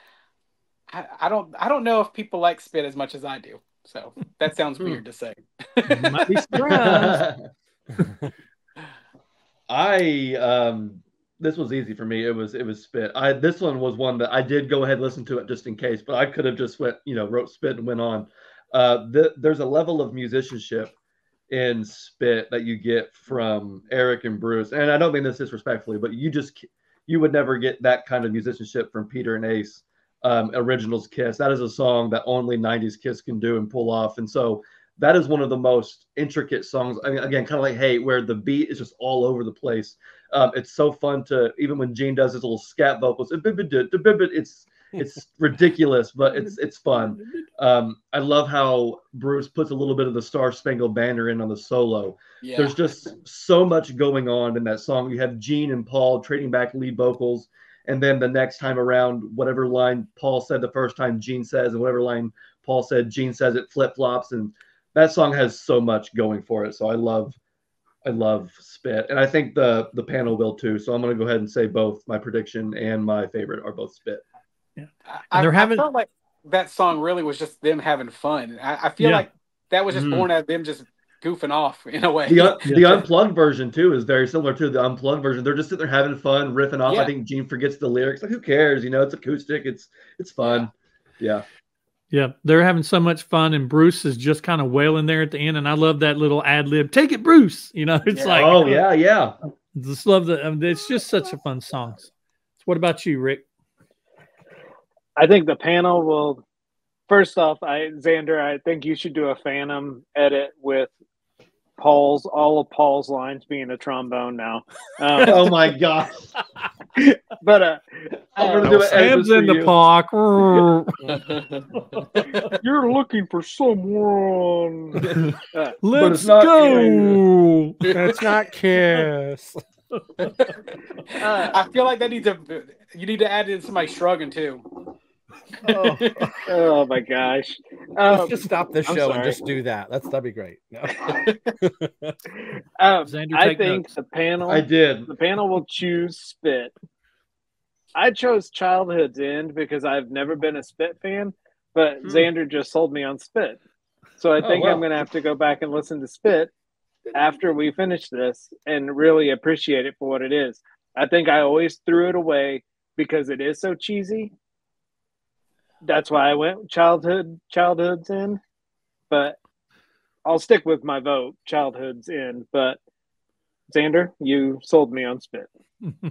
I don't know if people like Spit as much as I do. So that sounds weird to say. You might be surprised. This was easy for me. It was Spit. This one was one that I did go ahead and listen to it just in case, but I could have just wrote Spit and went on. There's a level of musicianship in Spit that you get from Eric and Bruce, and I don't mean this disrespectfully, but you would never get that kind of musicianship from Peter and Ace. Originals Kiss. That is a song that only 90s Kiss can do and pull off. And so that is one of the most intricate songs. I mean, again, kind of like Hate, where the beat is just all over the place. It's so fun to, even when Gene does his little scat vocals, it's ridiculous, but it's fun. I love how Bruce puts a little bit of the Star Spangled Banner in on the solo. Yeah. There's just so much going on in that song. You have Gene and Paul trading back lead vocals. And then the next time around, whatever line Paul said the first time, Gene says, and whatever line Paul said, Gene says, it flip-flops. And that song has so much going for it. So I love Spit. And I think the panel will too. So I'm going to go ahead and say both my prediction and my favorite are both Spit. Yeah. I felt like that song really was just them having fun. I feel like that was just born out of them just goofing off in a way. The unplugged version too is very similar to the unplugged version. They're just sitting there having fun, riffing off. I think Gene forgets the lyrics. Like, who cares? It's acoustic. It's fun. Yeah. They're having so much fun, and Bruce is just kind of wailing there at the end. And I love that little ad lib. Take it, Bruce. It's like, oh yeah. Just love it's just such a fun song. So what about you, Rick? I think the panel will. First off, Xander, I think you should do a Phantom edit with all of Paul's lines being a trombone now. Oh my gosh. But I'm gonna do Sam's in the park. You're looking for someone. Let's go. It's not Kiss. I feel like you need to add in somebody shrugging too. Oh my gosh. Let's just stop this show and just do that. That'd be great. No. Xander, I think notes. The panel will choose Spit. I chose Childhood's End because I've never been a Spit fan, but Xander just sold me on Spit. So I think I'm going to have to go back and listen to Spit after we finish this and really appreciate it for what it is. I think I always threw it away because it is so cheesy. That's why I went Childhood's in, but I'll stick with my vote. Childhood's in, but Xander, you sold me on Spit.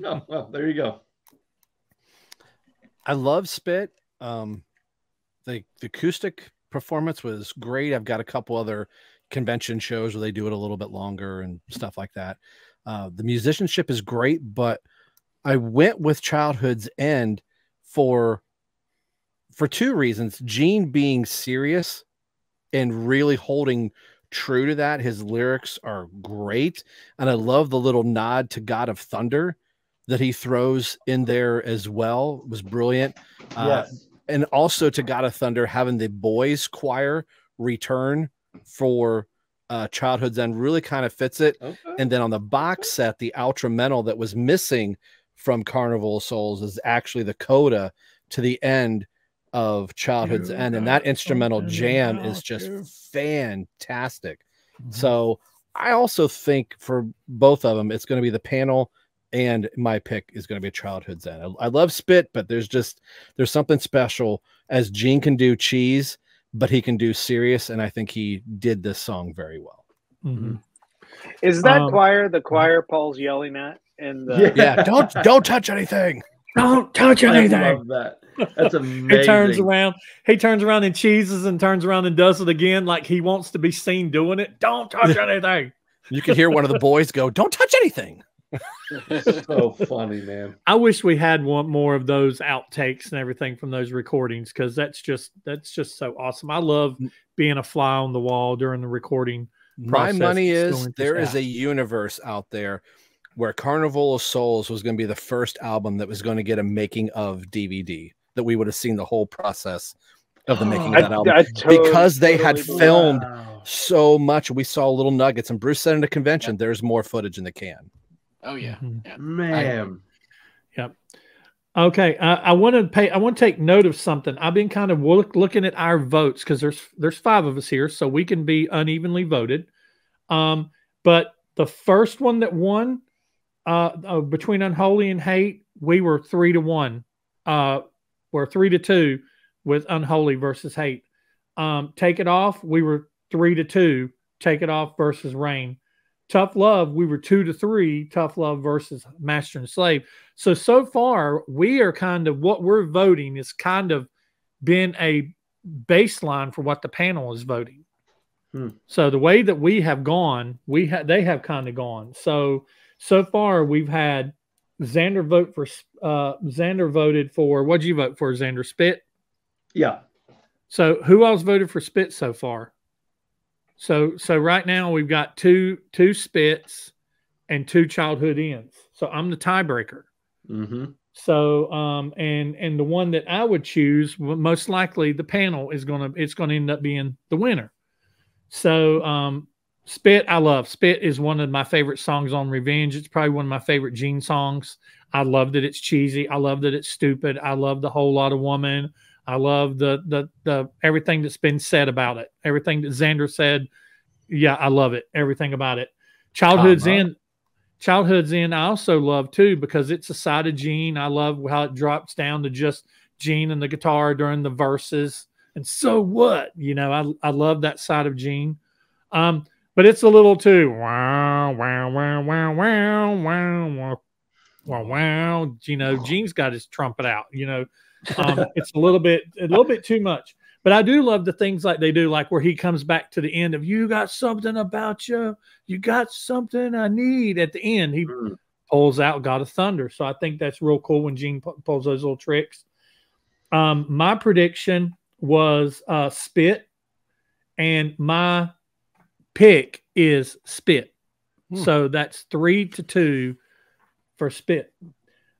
Oh, well, there you go. I love Spit. The acoustic performance was great. I've got a couple other convention shows where they do it a little bit longer and stuff like that. The musicianship is great, but I went with Childhood's End for two reasons. Gene being serious and really holding true to that. His lyrics are great. And I love the little nod to God of Thunder that he throws in there as well. It was brilliant. Yes. And also to God of Thunder, having the boys choir return for Childhood's End really kind of fits it. Okay. And then on the box set, the Ultramental that was missing from Carnival of Souls is actually the coda to the end of Childhood's End. And that instrumental jam is just fantastic. So I also think for both of them, it's going to be the panel, and my pick is going to be a Childhood's End. I love Spit, but there's something special as Gene can do cheese, but he can do serious. And I think he did this song very well. Mm-hmm. Is that choir the choir Paul's yelling at? And yeah, don't touch anything. Don't touch anything. I love that. That's amazing. He turns around and cheeses and turns around and does it again like he wants to be seen doing it. Don't touch anything. You can hear one of the boys go, "Don't touch anything." So funny, man. I wish we had one more of those outtakes and everything from those recordings, because that's just so awesome. I love being a fly on the wall during the recording process. My money is there is a universe out there where Carnival of Souls was going to be the first album that was going to get a making of DVD, that we would have seen the whole process of the making of that album, because they had filmed so much. We saw little nuggets, and Bruce said in a convention, there's more footage in the can. Oh yeah, man. Yep. Okay, I want to take note of something. I've been kind of looking at our votes, because there's 5 of us here, so we can be unevenly voted. But the first one that won between Unholy and Hate, we were 3-1. We're 3-2 with Unholy versus Hate. Take It Off, we were 3-2. Take It Off versus Rain. Tough Love, we were 2-3. Tough Love versus Master and Slave. So far, we are kind of, what we're voting is kind of been a baseline for what the panel is voting. So the way that we have gone, they have kind of gone. So far we've had Xander vote for Xander voted for, what'd you vote for, Xander? Spit? Yeah. So who else voted for Spit so far? So right now we've got two Spits and 2 Childhood Ends. So I'm the tiebreaker. Mm-hmm. So and the one that I would choose, most likely the panel is gonna end up being the winner. So Spit, I love. Spit is one of my favorite songs on Revenge. It's probably one of my favorite Gene songs. I love that it's cheesy. I love that it's stupid. I love the Whole Lot of Woman. I love the everything that's been said about it. Everything that Xander said. Yeah, I love it. Everything about it. Childhood's End, I also love too, because it's a side of Gene. I love how it drops down to just Gene and the guitar during the verses. And so what? You know, I love that side of Gene. But it's a little too wow, wow, wow, wow, wow, wow, wow, wow, wow. You know, Gene's got his trumpet out, you know. It's a little bit too much. But I do love the things like they do, like where he comes back to the end of "You got something about you, you got something I need." At the end, he pulls out God of Thunder. So I think that's real cool when Gene pulls those little tricks. My prediction was Spit, and my pick is Spit. So that's 3-2 for Spit.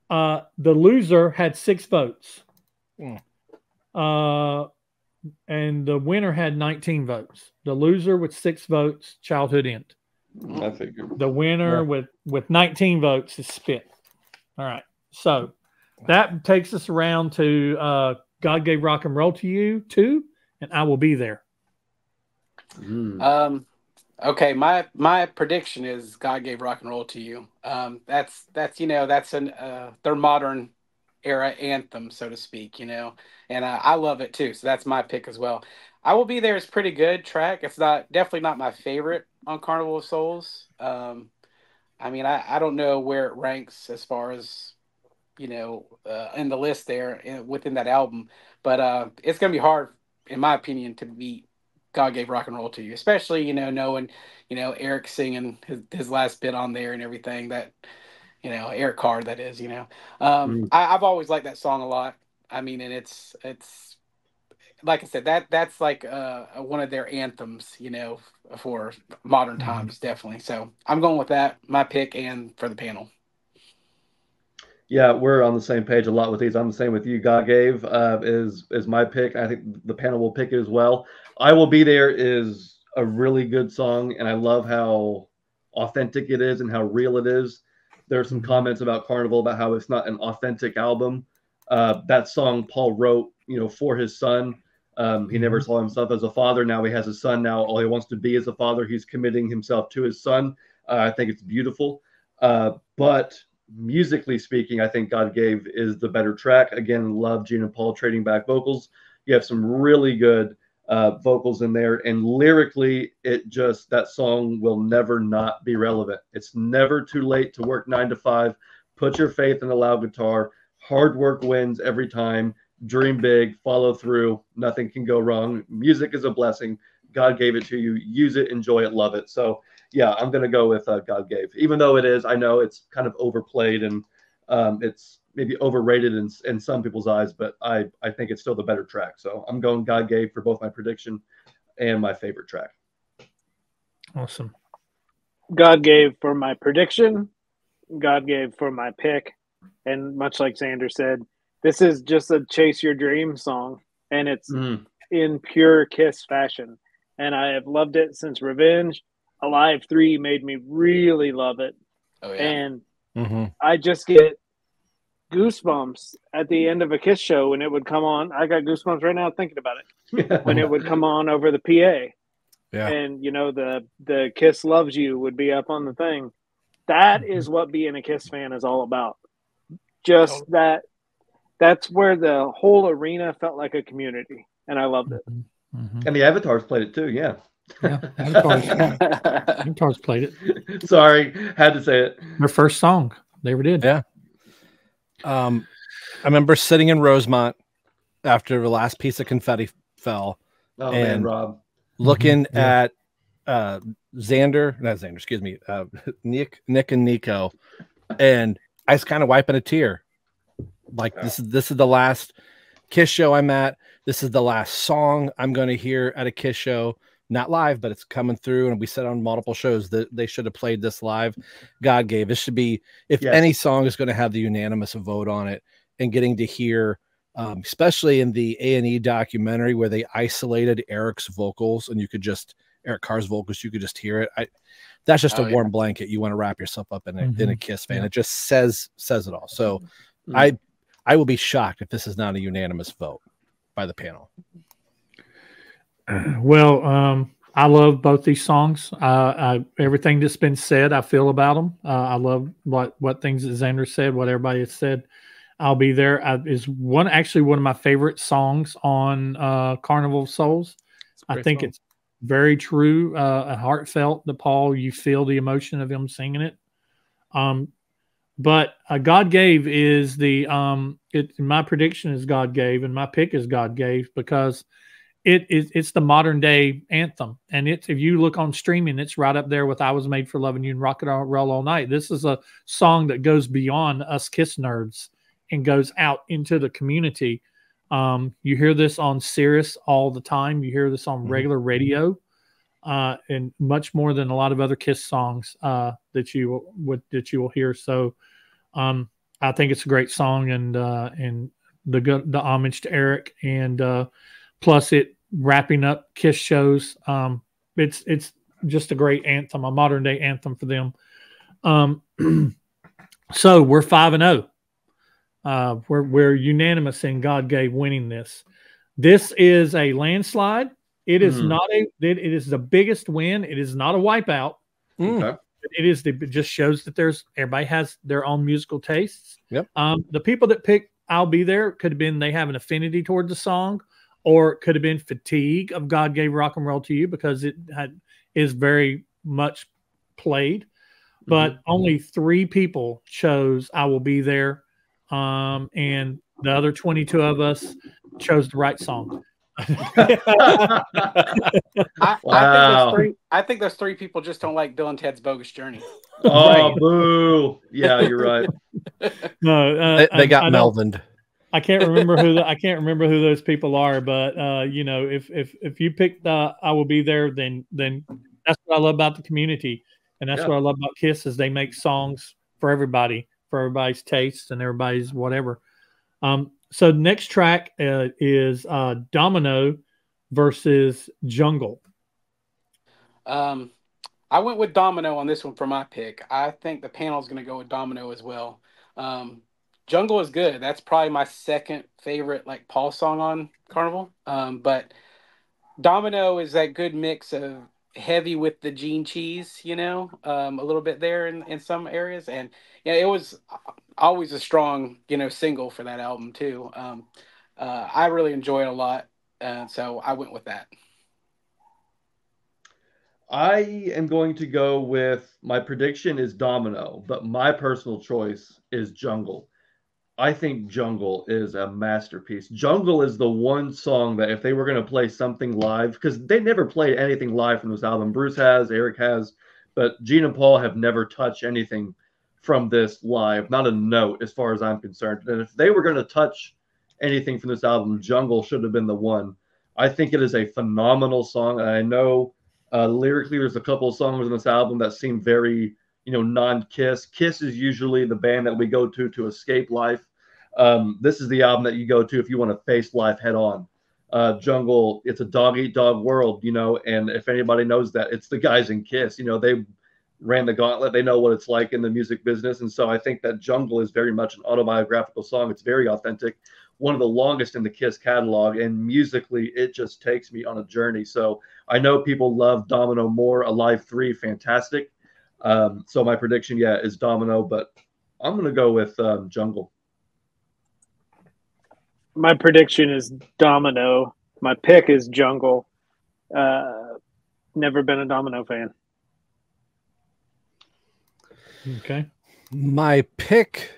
The loser had 6 votes. And the winner had 19 votes. The loser with 6 votes, Childhood End. I figured. The winner with 19 votes is Spit. All right. So that takes us around to God Gave Rock and Roll to You too, and I Will Be There. Okay, my prediction is God Gave Rock and Roll to You. That's their modern era anthem, so to speak, and I love it too. So that's my pick as well. I Will Be There is pretty good track. It's definitely not my favorite on Carnival of Souls. I mean, I don't know where it ranks as far as in the list there within that album, but it's gonna be hard, in my opinion, to beat God Gave Rock and Roll to You, especially knowing Eric singing his last bit on there and everything that Eric Carr, that is. I've always liked that song a lot. I mean, and it's like I said, that's like one of their anthems, for modern times, definitely. So I'm going with that, my pick, and for the panel. Yeah, we're on the same page a lot with these. I'm the same with you. God Gave is my pick. I think the panel will pick it as well. I Will Be There is a really good song, and I love how authentic it is and how real it is. There's some comments about Carnival about how it's not an authentic album. That song Paul wrote, for his son. He never saw himself as a father. Now he has a son. Now all he wants to be is a father. He's committing himself to his son. I think it's beautiful. But musically speaking, I think God Gave is the better track. Again, love Gene and Paul trading back vocals. You have some really good vocals in there, and lyrically, that song will never not be relevant. It's never too late to work 9 to 5. Put your faith in the loud guitar. Hard work wins every time. Dream big, follow through. Nothing can go wrong. Music is a blessing. God gave it to you. Use it, enjoy it, love it. So yeah, I'm going to go with God Gave. Even though I know it's kind of overplayed and it's maybe overrated in some people's eyes, but I think it's still the better track. So I'm going God Gave for both my prediction and my favorite track. Awesome. God Gave for my prediction. God Gave for my pick. And much like Xander said, this is just a chase your dream song, and it's in pure Kiss fashion. And I have loved it since Revenge. Alive 3 made me really love it. Oh, yeah. And I just get goosebumps at the end of a Kiss show when it would come on. I got goosebumps right now thinking about it. When it would come on over the PA. Yeah. And, the Kiss Loves You would be up on the thing. That is what being a Kiss fan is all about. Just that's where the whole arena felt like a community. And I loved it. And the Avatars played it too, yeah. Yeah, Avatars played it. Sorry, had to say it. Their first song, they ever did. Yeah. I remember sitting in Rosemont after the last piece of confetti fell, man, Rob, looking at Xander, excuse me, Nick and Nico, and I was kind of wiping a tear. Like this is the last Kiss show I'm at. This is the last song I'm going to hear at a Kiss show. Not live, but it's coming through, and we said on multiple shows that they should have played this live. God Gave. This should be, if any song is going to have the unanimous vote on it, and getting to hear, especially in the A&E documentary where they isolated Eric's vocals, and Eric Carr's vocals, you could just hear it. That's just a warm blanket. You want to wrap yourself up in a Kiss fan. It just says it all. So I will be shocked if this is not a unanimous vote by the panel. Well, I love both these songs. Everything that's been said, I feel about them. I love what things that Xander said, what everybody has said. I'll Be There is actually one of my favorite songs on Carnival of Souls. I think it's very true, heartfelt. The Paul, you feel the emotion of him singing it. But God Gave is my prediction is God Gave, and my pick is God Gave because it's the modern day anthem, and if you look on streaming, it's right up there with I Was Made for Loving You and Rock and Roll All Night. This is a song that goes beyond us Kiss nerds and goes out into the community. You hear this on Sirius all the time. You hear this on regular radio, and much more than a lot of other Kiss songs that you will hear. So I think it's a great song, and the homage to Eric, and plus it wrapping up Kiss shows. It's just a great anthem, a modern day anthem for them. So we're 5-0. We're unanimous in God gave winning this. This is a landslide. It is not a. It is the biggest win. It is not a wipeout. Okay. It just shows that everybody has their own musical tastes. Yep. The people that pick I'll Be There could have been they have an affinity toward the song, or it could have been fatigue of God Gave Rock and Roll to You because is very much played. But only 3 people chose I Will Be There, and the other 22 of us chose the right song. I think those 3 people just don't like Bill and Ted's Bogus Journey. Oh, Right. boo! Yeah, you're right. No, they got Melvined. I can't remember who those people are, but you know, if you picked I Will Be There, then that's what I love about the community, and that's what I love about Kiss is they make songs for everybody, for everybody's tastes and everybody's whatever. So next track is Domino versus Jungle. I went with Domino on this one for my pick. I think the panel is going to go with Domino as well. Jungle is good. That's probably my second favorite like Paul song on Carnival. But Domino is that good mix of heavy with the Gene Cheese, you know, a little bit there in some areas. And yeah, it was always a strong, you know, single for that album too. I really enjoy it a lot. So I went with that. I am going to go with my prediction is Domino, but my personal choice is Jungle. I think Jungle is a masterpiece. Jungle is the one song that if they were going to play something live, because they never played anything live from this album. Bruce has, Eric has, but Gene and Paul have never touched anything from this live, not a note as far as I'm concerned. And if they were going to touch anything from this album, Jungle should have been the one. I think it is a phenomenal song. And I know lyrically there's a couple of songs in this album that seem very, you know, non-Kiss. Kiss is usually the band that we go to escape life. This is the album that you go to if you want to face life head on. Jungle, it's a dog-eat-dog world, you know, and if anybody knows that, it's the guys in Kiss. You know, they ran the gauntlet. They know what it's like in the music business. And so I think that Jungle is very much an autobiographical song. It's very authentic, one of the longest in the Kiss catalog, and musically, it just takes me on a journey. So I know people love Domino more. Alive 3, fantastic. So my prediction, is Domino, but I'm going to go with Jungle. My prediction is Domino. My pick is Jungle. Never been a Domino fan. Okay. My pick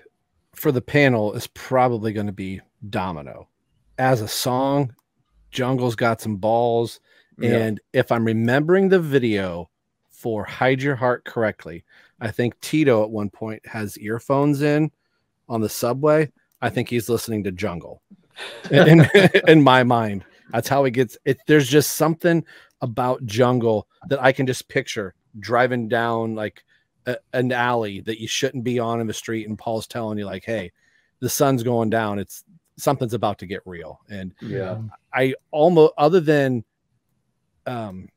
for the panel is probably going to be Domino. As a song, Jungle's got some balls. And if I'm remembering the video for Hide Your Heart correctly, I think Tito at one point has earphones in on the subway. I think he's listening to Jungle. In my mind, that's how he gets it. There's just something about Jungle that I can just picture driving down like an alley that you shouldn't be on in the street, and Paul's telling you like, hey, the sun's going down, it's something's about to get real. And I almost, other than I'm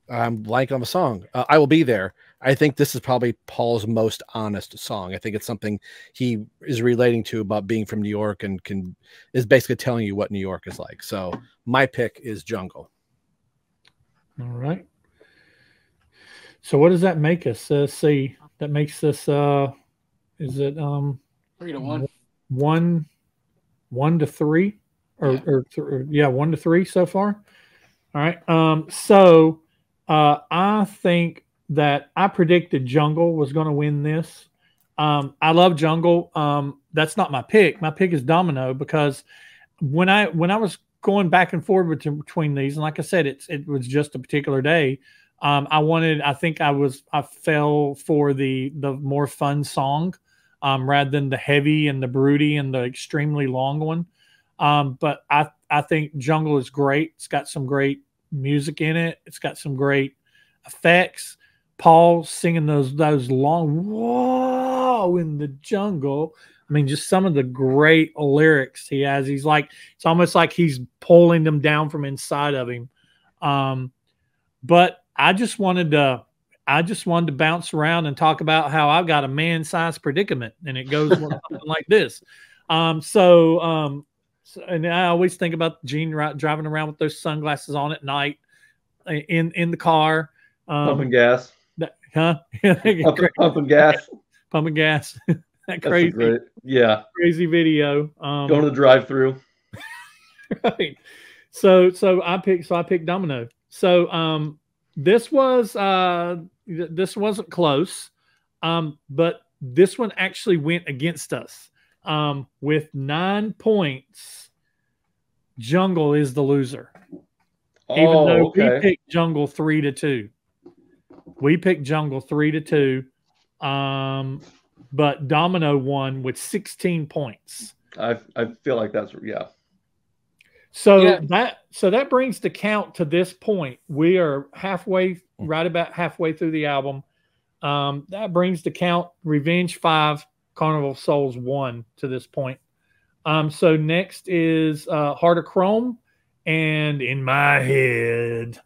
blank on the song, I Will Be There, I think this is probably Paul's most honest song. I think it's something he is relating to about being from New York and is basically telling you what New York is like. So my pick is Jungle. All right. So what does that make us? See, that makes us is it 3-1? 1 to 3 or 1 to 3 so far. All right. So I think that I predicted Jungle was going to win this. I love Jungle. That's not my pick. My pick is Domino, because when I was going back and forth between these, and like I said, it was just a particular day. I fell for the more fun song rather than the heavy and the broody and the extremely long one. But I think Jungle is great. It's got some great music in it. It's got some great effects. Paul singing those long whoa in the jungle. I mean, just some of the great lyrics he has. He's like, it's almost like he's pulling them down from inside of him. But I just wanted to, I just wanted to bounce around and talk about how I've got a man-sized predicament, and it goes something like this. So, and I always think about Gene driving around with those sunglasses on at night in the car, pumping gas. Huh? Pumping gas. Pumping gas. That That's crazy, great. Yeah. crazy video. Going to the drive-through. Right. So I picked Domino. So this wasn't close, but this one actually went against us. With 9 points, Jungle is the loser. Even though we picked Jungle 3-2. We picked Jungle 3-2. But Domino won with 16 points. I feel like that's So that brings the count to this point. We are right about halfway through the album. That brings the count Revenge 5, Carnival of Souls 1 to this point. So next is Heart of Chrome and In My Head.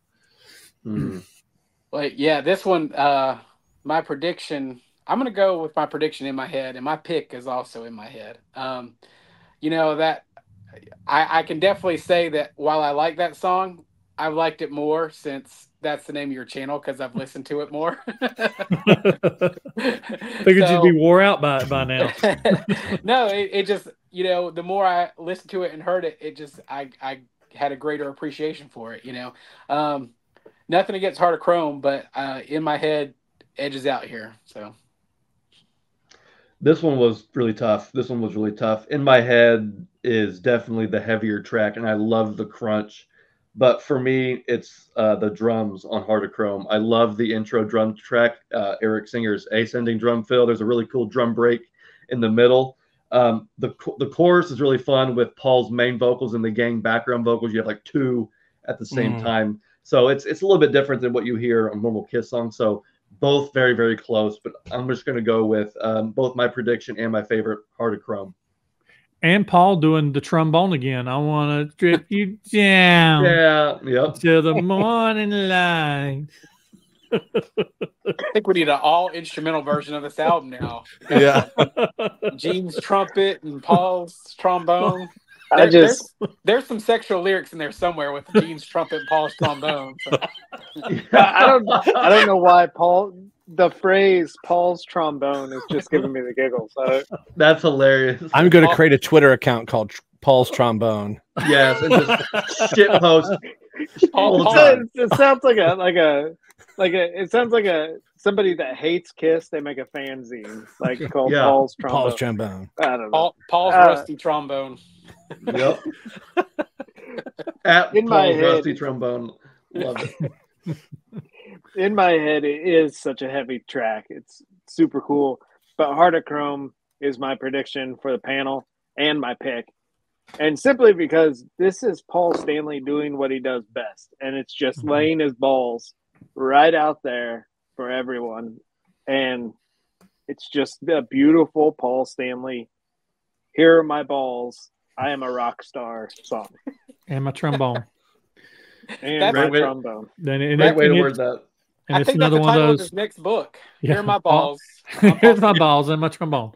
Well, yeah, this one, my prediction, I'm going to go with my prediction in my head, and my pick is also in my head. That I can definitely say that while I like that song, I've liked it more since that's the name of your channel, because I've listened to it more. Figured you'd be wore out by now. No, it just, the more I listened to it and heard it, I had a greater appreciation for it, Nothing against Heart of Chrome, but in my head, edges out here. So this one was really tough. In My Head is definitely the heavier track, and I love the crunch. But for me, it's the drums on Heart of Chrome. I love the intro drum track, Eric Singer's ascending drum fill. There's a really cool drum break in the middle. The chorus is really fun with Paul's main vocals and the gang background vocals. You have like two at the same time. So it's a little bit different than what you hear on normal Kiss songs. So both very, very close. But I'm just going to go with both my prediction and my favorite, Heart of Chrome. And Paul doing the trombone again. I want to strip you down to the morning light. I think we need an all-instrumental version of this album now. Yeah. Gene's trumpet and Paul's trombone. There's some sexual lyrics in there somewhere with Gene's trumpet and Paul's trombone. So. I don't know why the phrase Paul's trombone is just giving me the giggles. So. That's hilarious. I'm going to create a Twitter account called Paul's Trombone. Yes, and just shit post. It sounds it sounds like somebody that hates Kiss. They make a fanzine called Paul's Trombone. Paul's Trombone. I don't know. Paul's rusty trombone. Yep. At in my Paul's head, rusty trombone. Love it. In my head, it is such a heavy track. It's super cool. But Heart of Chrome is my prediction for the panel and my pick. And simply because this is Paul Stanley doing what he does best. And it's just laying his balls right out there for everyone. And it's just a beautiful Paul Stanley, here are my balls, I am a rock star song. And my trombone. And my trombone. Great way to word that. And I it's think that's another the one title of of those. his next book. Yeah. Here are my balls. Here's my balls and my trombone.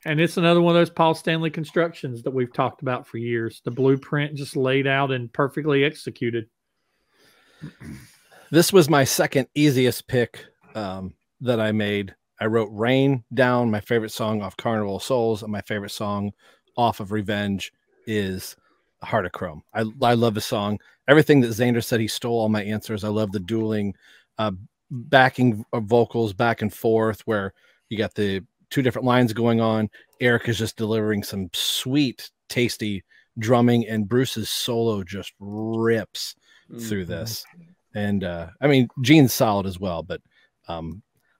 And it's another one of those Paul Stanley constructions that we've talked about for years. The blueprint just laid out and perfectly executed. This was my second easiest pick that I made. I wrote Rain down, my favorite song off Carnival of Souls, and my favorite song off of Revenge is Heart of Chrome. I love the song. Everything that Xander said, he stole all my answers. I love the dueling backing vocals back and forth where you got the two different lines going on. Eric is just delivering some sweet, tasty drumming, and Bruce's solo just rips through this. And I mean, Gene's solid as well, but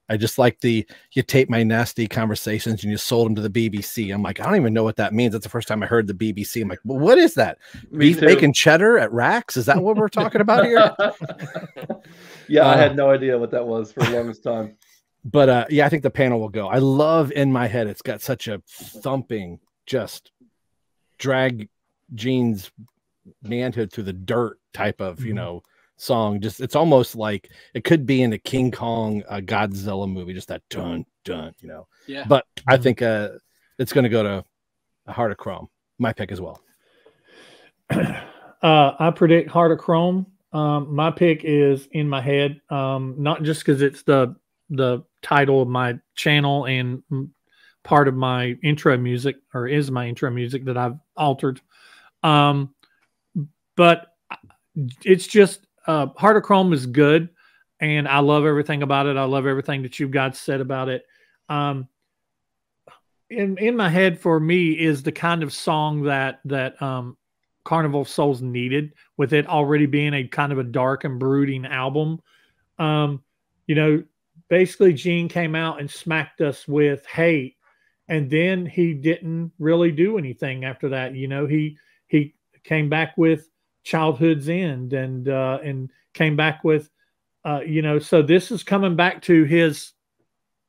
I just like you tape my nasty conversations and you sold them to the BBC. I'm like, I don't even know what that means. That's the first time I heard the BBC. I'm like, well, what is that? Beef, bacon, cheddar at Rax? Is that what we're talking about here? Yeah, I had no idea what that was for the longest time. But yeah, I think the panel will go. I love In My Head. It's got such a thumping, just drag Gene's manhood through the dirt type of, song. Just it's almost like it could be in a King Kong Godzilla movie, just that dun dun, you know. Yeah. But I think it's going to go to Heart of Chrome. My pick as well. I predict Heart of Chrome. My pick is In My Head, not just because it's the title of my channel and part of my intro music, or is my intro music that I've altered. But it's just Heart of Chrome is good, and I love everything about it. I love everything that you guys said about it. In My Head for me is the kind of song that Carnival of Souls needed, with it already being a kind of a dark and brooding album. Basically Gene came out and smacked us with Hate, and then he didn't really do anything after that. He came back with Childhood's End and came back with so this is coming back to his,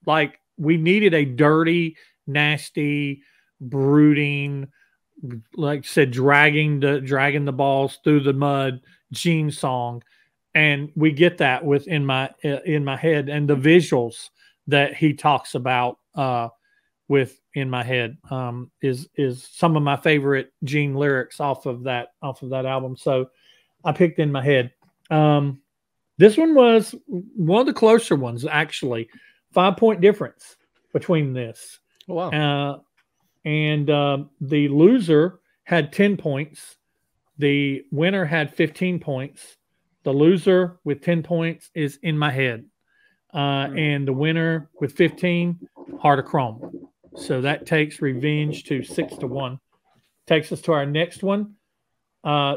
like, we needed a dirty, nasty, brooding, like I said, dragging the balls through the mud Gene song, and we get that with In My Head, and the visuals that he talks about with In My Head is some of my favorite Gene lyrics off of that album. So I picked In My Head. This one was one of the closer ones, actually. 5-point difference between this. Oh, wow. And the loser had 10 points. The winner had 15 points. The loser with 10 points is In My Head. And the winner with 15, Heart of Chrome. So that takes Revenge to 6-1. Takes us to our next one.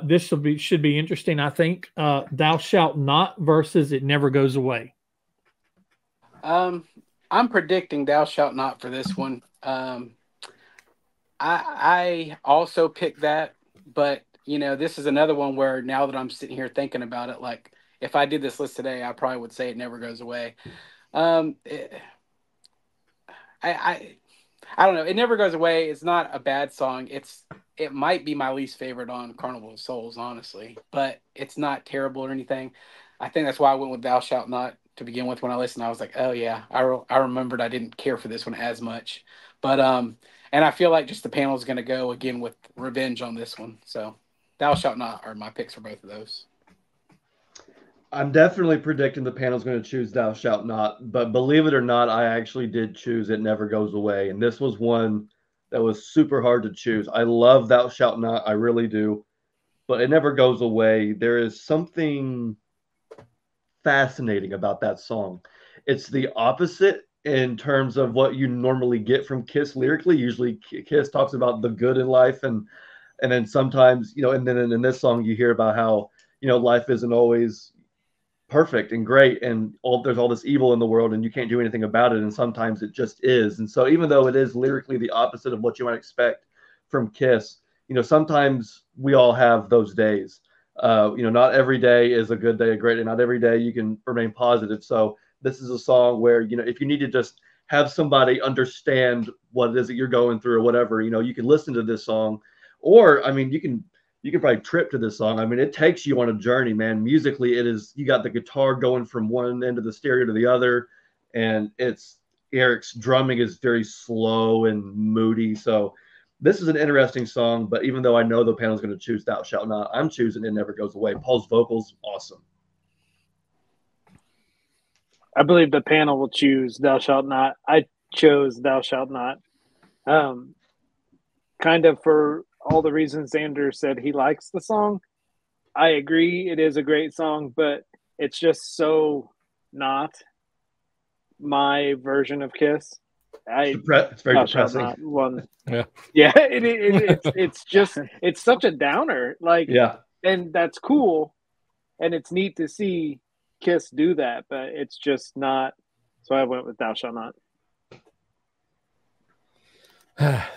This should be interesting, I think. Thou Shalt Not versus It Never Goes Away. I'm predicting Thou Shalt Not for this one. I also picked that, but this is another one where now that I'm sitting here thinking about it, like if I did this list today, I probably would say It Never Goes Away. I don't know. It Never Goes Away. It's not a bad song. It might be my least favorite on Carnival of Souls, honestly, but it's not terrible or anything. I think that's why I went with Thou Shalt Not to begin with. When I listened, I was like, oh yeah, I remembered I didn't care for this one as much, but and I feel like just the panel is going to go again with Revenge on this one. So Thou Shalt Not are my picks for both of those. I'm definitely predicting the panel's going to choose Thou Shalt Not, but believe it or not, I actually did choose It Never Goes Away, and this was one that was super hard to choose. I love Thou Shalt Not, I really do, but It Never Goes Away. There is something fascinating about that song. It's the opposite in terms of what you normally get from Kiss lyrically. Usually Kiss talks about the good in life, and then sometimes, and then in this song you hear about how, life isn't always perfect and great, and there's all this evil in the world and you can't do anything about it, and sometimes it just is. And so even though it is lyrically the opposite of what you might expect from Kiss, sometimes we all have those days. Not every day is a good day, a great day. Not every day you can remain positive. So this is a song where, if you need to just have somebody understand what it is that you're going through or whatever, you can listen to this song, or you can probably trip to this song. It takes you on a journey, man. Musically, you got the guitar going from one end of the stereo to the other, and Eric's drumming is very slow and moody. So this is an interesting song, but even though I know the panel's going to choose Thou Shalt Not, I'm choosing It Never Goes Away. Paul's vocals, awesome. I believe the panel will choose Thou Shalt Not. I chose Thou Shalt Not. Kind of for all the reasons Xander said he likes the song. I agree, it is a great song, but it's just so not my version of Kiss. It's very depressing. Yeah, it's just, it's such a downer. Like, yeah, and that's cool, and it's neat to see Kiss do that, but it's just not. So I went with Thou Shalt Not.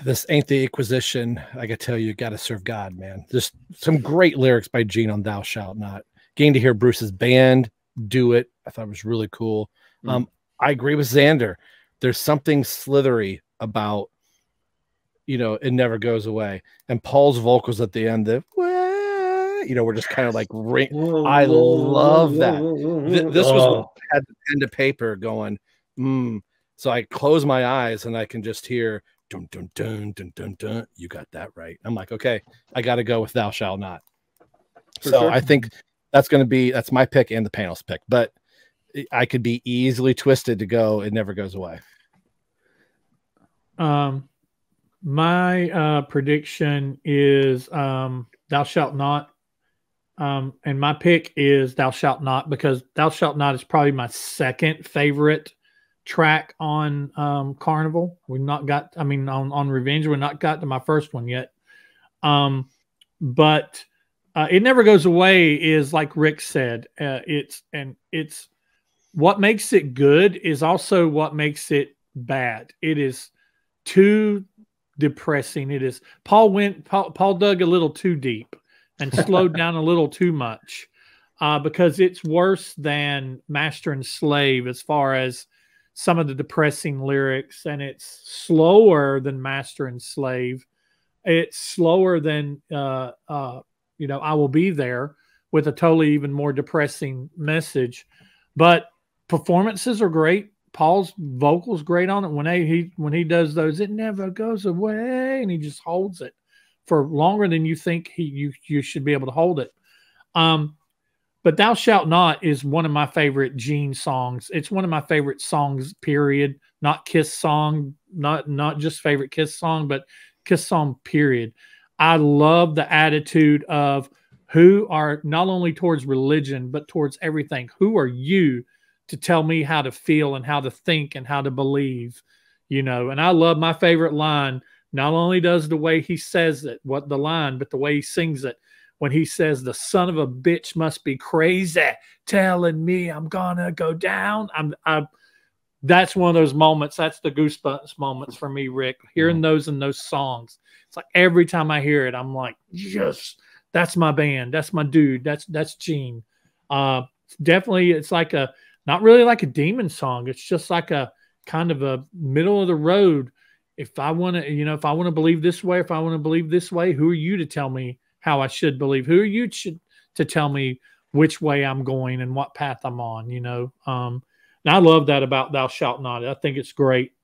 This ain't the Inquisition. I gotta tell you, gotta serve God, man. Just some great lyrics by Gene on Thou Shalt Not. Getting to hear Bruce's band do it, I thought it was really cool. I agree with Xander. There's something slithery about, It Never Goes Away. And Paul's vocals at the end, you know, we're just kind of like I love that. This was when I had the pen to paper going, so I close my eyes and I can just hear dun dun dun dun dun dun. You got that right. I'm like, okay, I got to go with Thou Shalt Not. So I think that's my pick and the panel's pick, but I could be easily twisted to go. It never goes away. My prediction is Thou Shalt Not. And my pick is Thou Shalt Not, because Thou Shalt Not is probably my second favorite track on Carnival. We've not got, I mean, on Revenge, we've not got to my first one yet. But It Never Goes Away is, like Rick said, it's what makes it good is also what makes it bad. It is too depressing. It is Paul dug a little too deep and slowed down a little too much, because it's worse than Master and Slave as far as some of the depressing lyrics, and it's slower than Master and Slave. It's slower than I Will Be There, with a totally even more depressing message. But performances are great. Paul's vocals great on it. When he does those, it never goes away, and he just holds it for longer than you think you should be able to hold it. But Thou Shalt Not is one of my favorite Gene songs. It's one of my favorite songs, period. Not Kiss song, not just favorite Kiss song, but Kiss song, period. I love the attitude of who are not only towards religion, but towards everything. Who are you to tell me how to feel and how to think and how to believe? And I love my favorite line. Not only does the way he says it, but the way he sings it. When he says, the son of a bitch must be crazy, telling me I'm gonna go down. That's one of those moments. That's the goosebumps moments for me, Rick. Hearing those in those songs. It's like every time I hear it, I'm like, yes, that's my band. That's my dude. That's Gene. Definitely, it's like not really like a demon song. It's just like a kind of a middle of the road. If I want to believe this way, if I want to believe this way, who are you to tell me how I should believe? Who are you to tell me which way I'm going and what path I'm on? And I love that about Thou Shalt Not. I think it's great.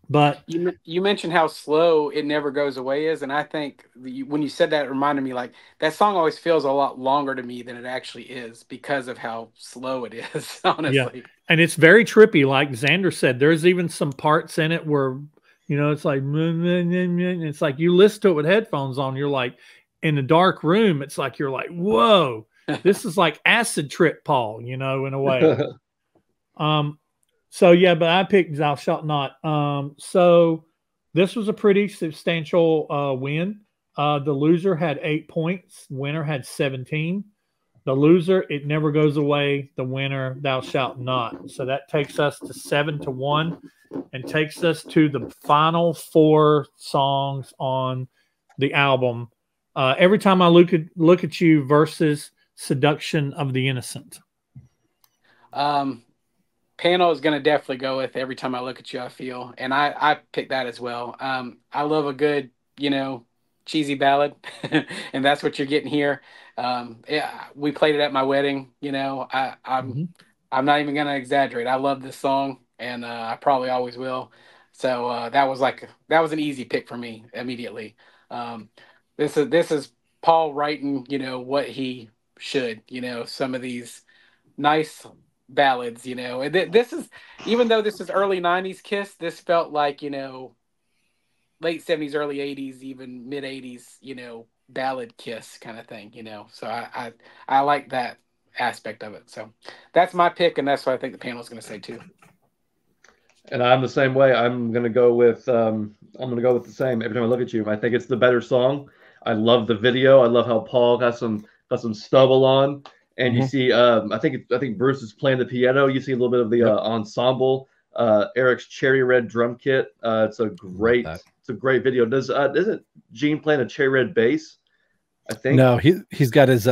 But you mentioned how slow It Never Goes Away is, and I think when you said that, it reminded me, like, that song always feels a lot longer to me than it actually is because of how slow it is, honestly. Yeah. And it's very trippy, like Xander said. There's even some parts in it where it's like, it's like you listen to it with headphones on. You're like in a dark room. It's like, you're like, whoa, this is like acid trip, Paul, in a way. So yeah, but I picked Thou Shalt Not. So this was a pretty substantial win. The loser had 8 points. Winner had 17. The loser, It Never Goes Away. The winner, Thou Shalt Not. So that takes us to 7-1. And takes us to the final 4 songs on the album. Every Time I Look at You versus Seduction of the Innocent. Panel is going to definitely go with Every Time I Look at You, I Feel. And I picked that as well. I love a good, cheesy ballad. And that's what you're getting here. Yeah, we played it at my wedding. I'm not even going to exaggerate. I love this song. And I probably always will. So that was an easy pick for me immediately. This is Paul writing, what he should, some of these nice ballads, And this is, even though this is early 90s Kiss, this felt like, late 70s, early 80s, even mid 80s, ballad Kiss kind of thing, So I like that aspect of it. So that's my pick, and that's what I think the panel is going to say too. And I'm the same way. I'm gonna go with the same. Every Time I Look at You. I think it's the better song. I love the video. I love how Paul got some stubble on, and you see. I think Bruce is playing the piano. You see a little bit of the ensemble. Eric's cherry red drum kit. It's a great video. Isn't Gene playing a cherry red bass? I think no. He's got his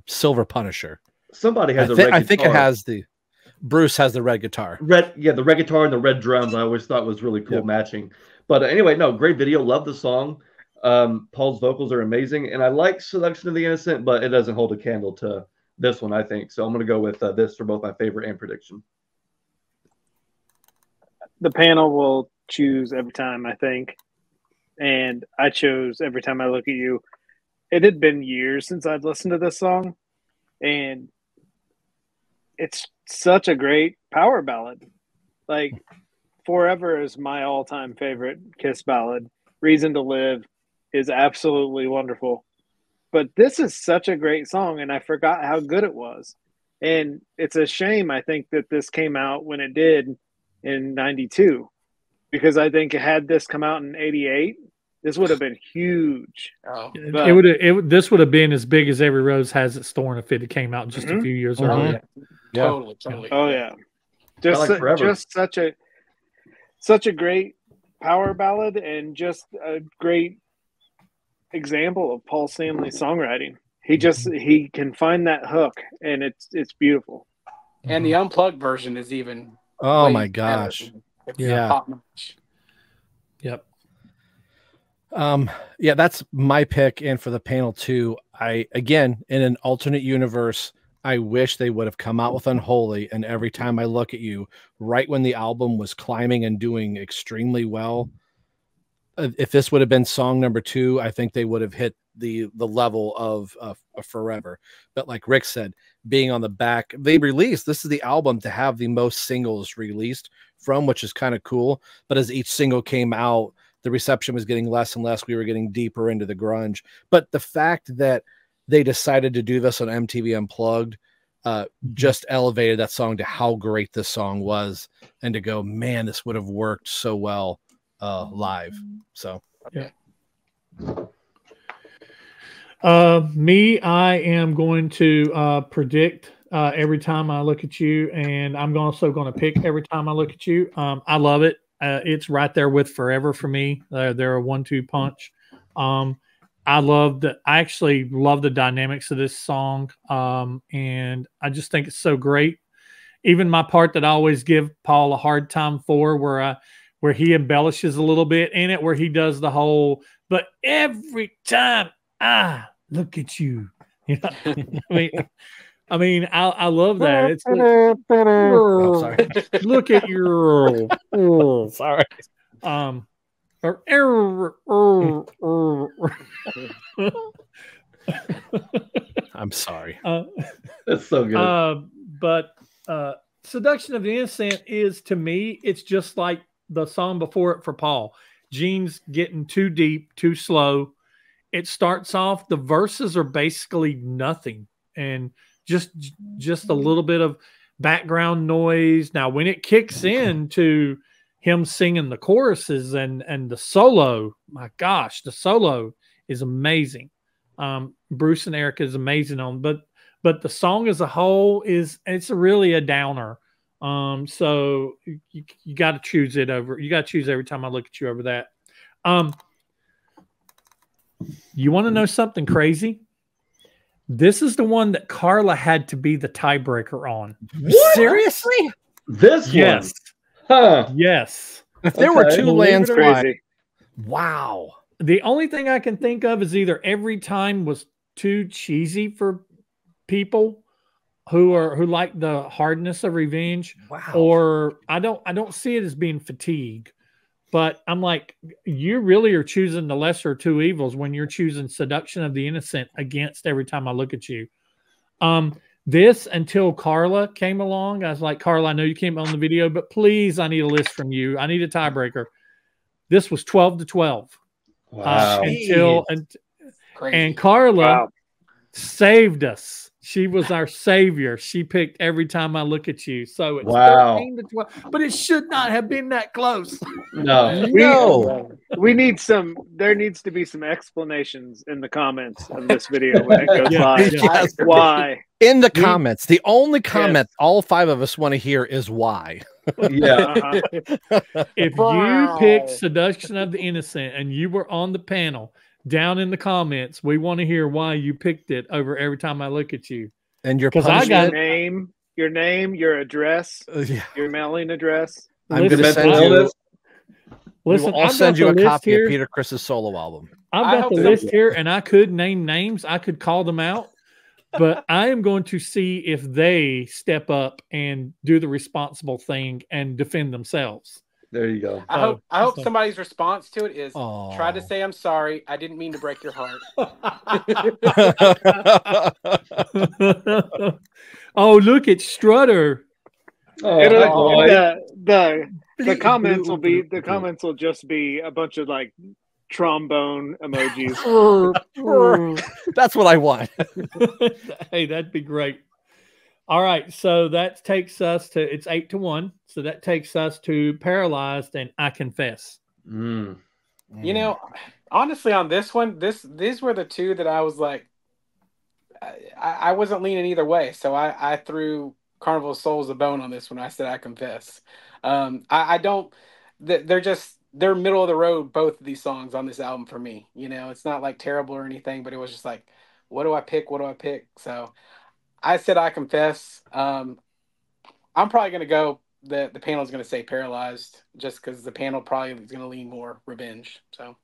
silver Punisher. Somebody has a red guitar. I think it has the. Bruce has the red guitar. The red guitar and the red drums I always thought was really cool matching. But anyway, no, great video. Love the song. Paul's vocals are amazing, and I like Seduction of the Innocent, but it doesn't hold a candle to this one, I think. So I'm going to go with this for both my favorite and prediction. The panel will choose every time, I think. And I chose Every Time I Look at You. It had been years since I'd listened to this song, and it's such a great power ballad. Like, Forever is my all-time favorite Kiss ballad. Reason to Live is absolutely wonderful. But this is such a great song, and I forgot how good it was. And it's a shame, I think, that this came out when it did in 92, because I think had this come out in 88, this would have been huge. Oh, This would have been as big as Every Rose Has Its Thorn if it had came out just a few years earlier. Yeah. Totally. Oh yeah, just such a great power ballad, and just a great example of Paul Stanley's songwriting. He can find that hook, and it's beautiful. And the unplugged version is even. Oh way my gosh! better. Yeah. Top notch. Yep. Yeah, that's my pick. And for the panel too, again, in an alternate universe, I wish they would have come out with Unholy and Every Time I Look at You right when the album was climbing and doing extremely well. If this would have been song number 2, I think they would have hit the level of Forever. But like Rick said, being on the back, they released, this is the album to have the most singles released from, which is kind of cool. But as each single came out, the reception was getting less and less. We were getting deeper into the grunge. But the fact that they decided to do this on MTV Unplugged just elevated that song to how great this song was, and to go, man, this would have worked so well live. So yeah. I am going to predict Every Time I Look at You, and I'm also going to pick Every Time I Look at You. I love it. It's right there with Forever for me. They're a 1-2 punch. I actually love the dynamics of this song, and I just think it's so great. Even my part that I always give Paul a hard time for, where he embellishes a little bit in it, where he does the whole, but every time I look at you, you know, I mean, I love that. It's oh, sorry. Look at your Sorry. I'm sorry. That's so good. But Seduction of the Innocent is, to me, it's just like the song before it for Paul. Gene's getting too deep, too slow. It starts off, the verses are basically nothing, and just a little bit of background noise. Now, when it kicks into him singing the choruses and the solo, my gosh, the solo is amazing. Bruce and Erica is amazing on, but the song as a whole it's really a downer. So you got to choose it over. You got to choose Every Time I Look at You over that. You want to know something crazy? This is the one that Carla had to be the tiebreaker on. What? Seriously? This yes. one? Huh. Yes. If there were 2 lands, Crazy. wow. The only thing I can think of is either Every Time was too cheesy for people who like the hardness of Revenge, Wow. or I don't see it as being fatigue. But I'm like, you really are choosing the lesser of 2 evils when you're choosing Seduction of the Innocent against Every Time I Look at You. This, until Carla came along, I was like, Carla, I know you came on the video, but please, I need a list from you. I need a tiebreaker. This was 12-12. Wow. And Carla saved us. She was our savior. She picked Every Time I Look at You. So it's 13-12, but it should not have been that close. No. We need there needs to be some explanations in the comments of this video when it goes live. Yes. Why? In the comments. The only comment all 5 of us want to hear is why. Yeah. If you picked Seduction of the Innocent and you were on the panel, down in the comments, we want to hear why you picked it over Every Time I Look at You. And your punishment, your name, your address, yeah. your mailing address. I'm going to send you. Listen, I'll I've send got you the a list copy here. of Peter Chris's solo album. I've I got hope the so. list here, and I could name names. I could call them out, but I am going to see if they step up and do the responsible thing and defend themselves. There you go. I hope So- somebody's response to it is Oh. try to say I'm sorry. I didn't mean to break your heart. Oh, look, it's Strutter. Oh, It'll, hi, boy. the comments will be the comments will just be a bunch of like trombone emojis. That's what I want. Hey, that'd be great. All right, so that takes us to it's 8-1. So that takes us to Paralyzed and I Confess. Mm. You know, honestly, on this one, these were the two that I was like, I wasn't leaning either way. So I threw Carnival of Souls a bone on this one. I said I confess. I don't. They're middle of the road. Both of these songs on this album for me. You know, it's not like terrible or anything, but it was just like, what do I pick? What do I pick? So I said I confess. I'm probably gonna go. The panel is gonna say Paralyzed, just because the panel probably is gonna lean more Revenge. So.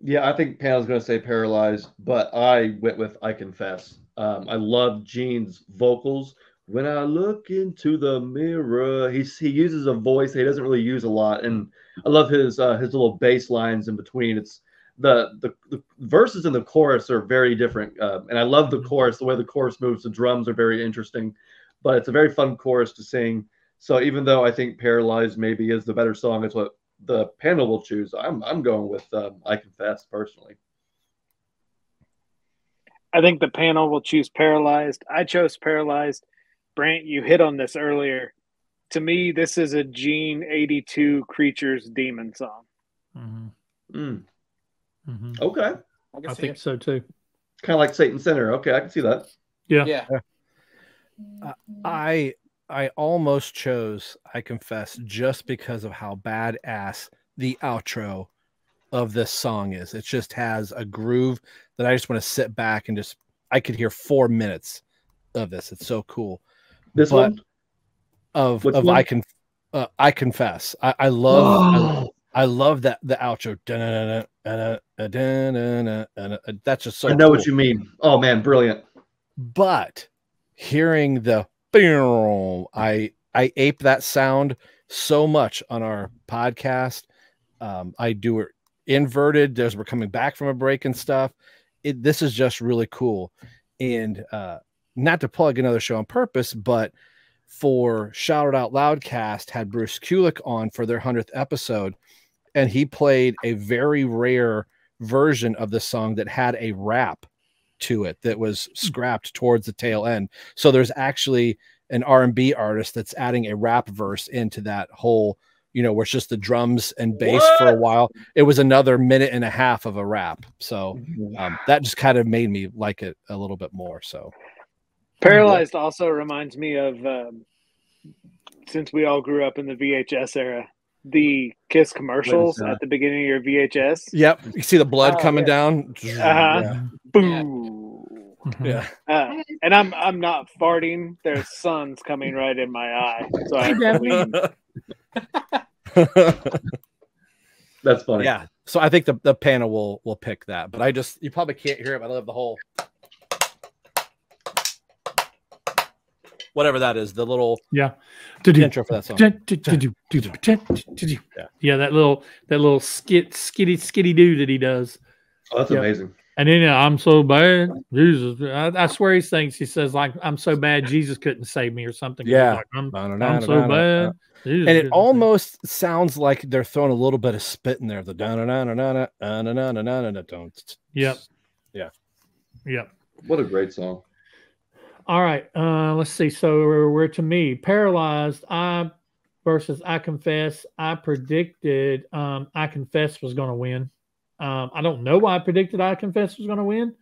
Yeah, I think Panel's going to say Paralyzed, but I went with I Confess. I love Gene's vocals. When I look into the mirror, he uses a voice that he doesn't really use a lot, and I love his little bass lines in between. It's the verses and the chorus are very different, and I love the chorus. The way the chorus moves, the drums are very interesting, but it's a very fun chorus to sing. So even though I think Paralyzed maybe is the better song, it's what the panel will choose. I'm going with I Confess personally. I think the panel will choose Paralyzed. I chose Paralyzed. Brant, you hit on this earlier. To me, this is a Gene 82 Creatures Demon song. Mm-hmm. Mm. Mm-hmm. Okay. I think so too. Kind of like Satan Center. Okay, I can see that. Yeah. I almost chose I Confess just because of how badass the outro of this song is. It just has a groove that I just want to sit back and just I could hear 4 minutes of this. It's so cool. This one of one? I Confess. I love I love that the outro. That's just so I know cool. what you mean. Oh man, brilliant. But hearing the I ape that sound so much on our podcast. I do it inverted as we're coming back from a break and stuff. This is just really cool. And not to plug another show on purpose, but for Shout It Out Loudcast had Bruce Kulick on for their 100th episode, and he played a very rare version of the song that had a rap to it that was scrapped towards the tail end. So there's actually an R&B artist that's adding a rap verse into that whole, where it's just the drums and bass for a while. It was another minute and a half of a rap. So that just kind of made me like it a little bit more. So Paralyzed also reminds me of, since we all grew up in the VHS era, the Kiss commercials at the beginning of your VHS. Yep. You see the blood coming down. Yeah. Boom. Yeah. And I'm not farting. There's sun's coming right in my eye. So I have to lean. That's funny. Yeah. So I think the panel will pick that, but you probably can't hear it, but I love the whole whatever that is, the little intro for that song. Yeah, that little skitty do that he does. Oh, that's amazing. And then I'm so bad, Jesus. I swear he says like I'm so bad Jesus couldn't save me or something. Yeah, like, I'm so bad. And it almost sounds like they're throwing a little bit of spit in there. The Yep. Yeah. Yep. What a great song. All right. Let's see. So we're to me. Paralyzed. Versus I Confess. I predicted I Confess was going to win. I don't know why I predicted I Confess was going to win.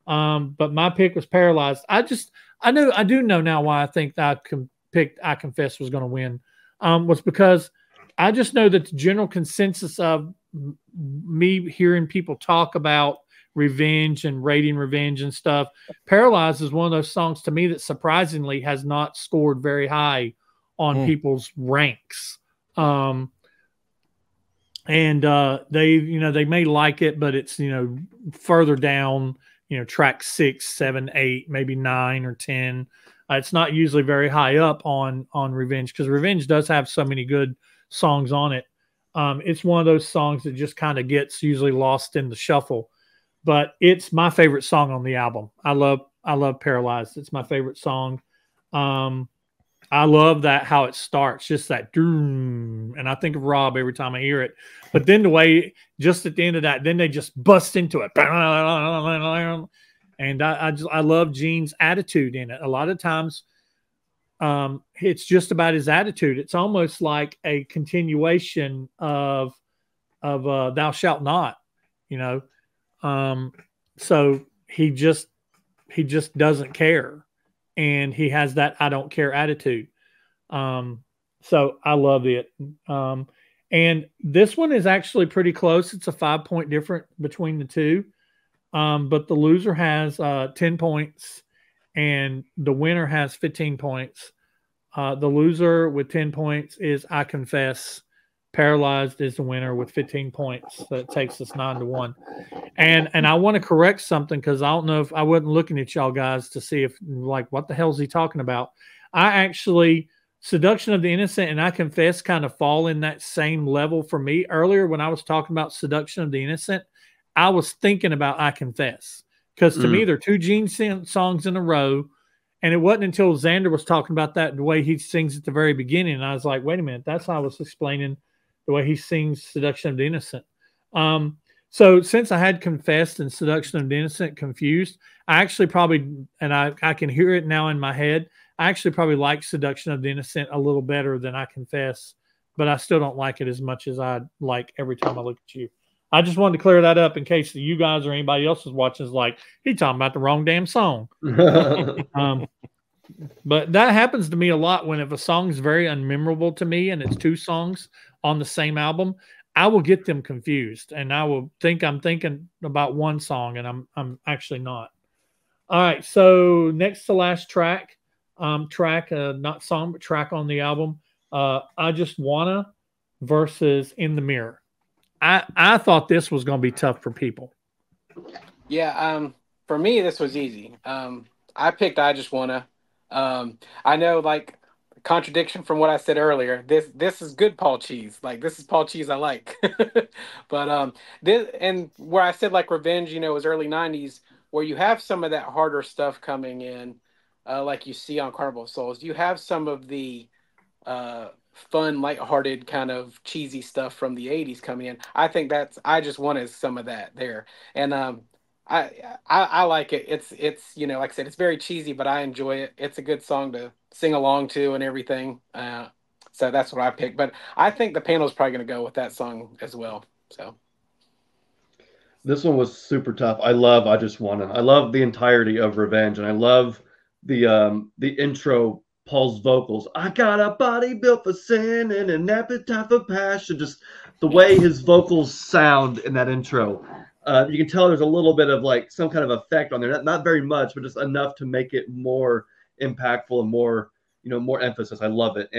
But my pick was Paralyzed. I do know now why I think that I picked I Confess was going to win. Was because I just know that the general consensus of me hearing people talk about Revenge and rating Revenge and stuff, Paralyzed is one of those songs to me that surprisingly has not scored very high on people's ranks. and they may like it, but it's further down, track 6, 7, 8, maybe 9 or 10. It's not usually very high up on Revenge, because Revenge does have so many good songs on it. It's one of those songs that just kind of gets usually lost in the shuffle, but it's my favorite song on the album. I love Paralyzed. It's my favorite song. I love that, how it starts, just that doom, and I think of Rob every time I hear it. But then the way, just at the end of that, then they just bust into it, and I love Gene's attitude in it. A lot of times, it's just about his attitude. It's almost like a continuation of Thou Shalt Not, So he just doesn't care. And he has that I don't care attitude. So I love it. And this one is actually pretty close. It's a 5-point difference between the two. But the loser has 10 points and the winner has 15 points. The loser with 10 points is I Confess. Paralyzed is the winner with 15 points. So it takes us 9-1. And I want to correct something, because I don't know if I wasn't looking at y'all guys to see if, like, what the hell is he talking about? I actually, Seduction of the Innocent and I Confess kind of fall in that same level for me. Earlier, when I was talking about Seduction of the Innocent, I was thinking about I Confess, because to me, they're two Gene songs in a row. And it wasn't until Xander was talking about that, the way he sings at the very beginning, and I was like, wait a minute, that's how I was explaining the way he sings Seduction of the Innocent. So since I had Confessed and Seduction of the Innocent confused, I actually probably, and I can hear it now in my head, I actually probably like Seduction of the Innocent a little better than I Confess, but I still don't like it as much as I like every time I look at you. I just wanted to clear that up in case you guys or anybody else is watching is like, he talking about the wrong damn song. But that happens to me a lot when if a song's very unmemorable to me and it's two songs on the same album, I will get them confused and I will think I'm thinking about one song and I'm actually not. All right, so next to last track, not song, but track on the album, I Just Wanna versus In the Mirror. I thought this was going to be tough for people. Yeah, for me, this was easy. I picked I Just Wanna. I know, like, contradiction from what I said earlier. This is good Paul Cheese. Like, this is Paul Cheese I like. But this, and where I said like Revenge, was early '90s, where you have some of that harder stuff coming in, like you see on Carnival of Souls. You have some of the fun, lighthearted, kind of cheesy stuff from the '80s coming in. I think that's I Just Wanted some of that there, and I like it. It's like I said, it's very cheesy, but I enjoy it. It's a good song to sing along to and everything. So that's what I picked. But I think the panel's probably going to go with that song as well. So this one was super tough. I love I Just Wanna. I love the entirety of Revenge, and I love the intro. Paul's vocals. I got a body built for sin and an appetite for passion. Just the way his vocals sound in that intro. You can tell there's a little bit of like some kind of effect on there. Not very much, but just enough to make it more impactful and more, more emphasis. I love it.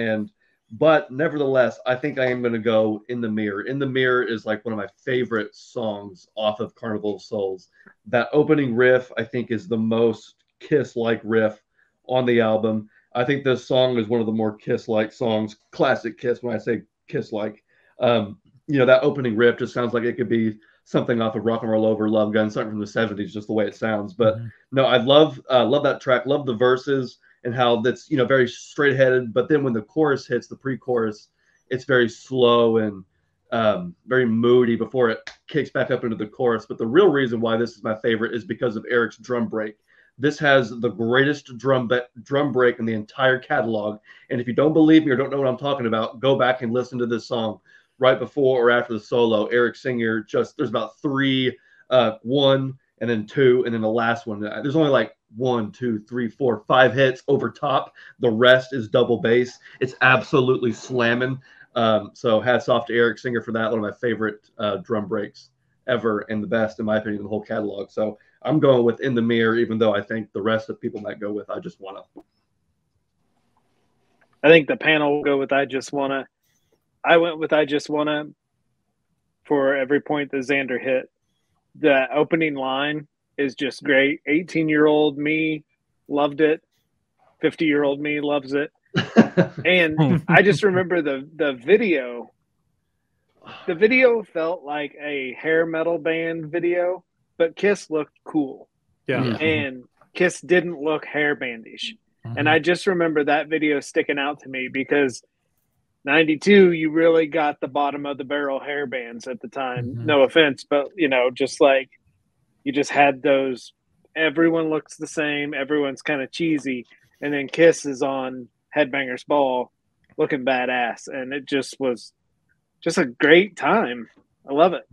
But nevertheless, I think I am going to go In the Mirror. In the Mirror is like one of my favorite songs off of Carnival of Souls. That opening riff, I think, is the most Kiss-like riff on the album. I think this song is one of the more Kiss-like songs, classic Kiss. When I say Kiss-like, that opening riff just sounds like it could be something off of Rock and Roll Over, Love Gun, something from the '70s, just the way it sounds. But no, I love that track. Love the verses and how that's very straight-headed. But then when the chorus hits, the pre-chorus, it's very slow and very moody before it kicks back up into the chorus. But the real reason why this is my favorite is because of Eric's drum break. This has the greatest drum break in the entire catalog. And if you don't believe me or don't know what I'm talking about, go back and listen to this song right before or after the solo. Eric Singer, there's about 3, 1, and then 2, and then the last one. There's only like 1, 2, 3, 4, 5 hits over top. The rest is double bass. It's absolutely slamming. So hats off to Eric Singer for that. One of my favorite drum breaks ever, and the best, in my opinion, in the whole catalog. So I'm going with In the Mirror, even though I think the rest of people might go with I Just Wanna. I think the panel will go with I Just Wanna. I went with I Just Wanna for every point that Xander hit. The opening line is just great. 18-year-old me loved it. 50-year-old me loves it. And I just remember the video. The video felt like a hair metal band video, but Kiss looked cool. Yeah. And Kiss didn't look hair bandish. And I just remember that video sticking out to me because 92, you really got the bottom of the barrel hair bands at the time. No offense, but just like you just had those, everyone looks the same, everyone's kind of cheesy, and then Kiss is on Headbangers Ball looking badass, and it just was just a great time. I love it.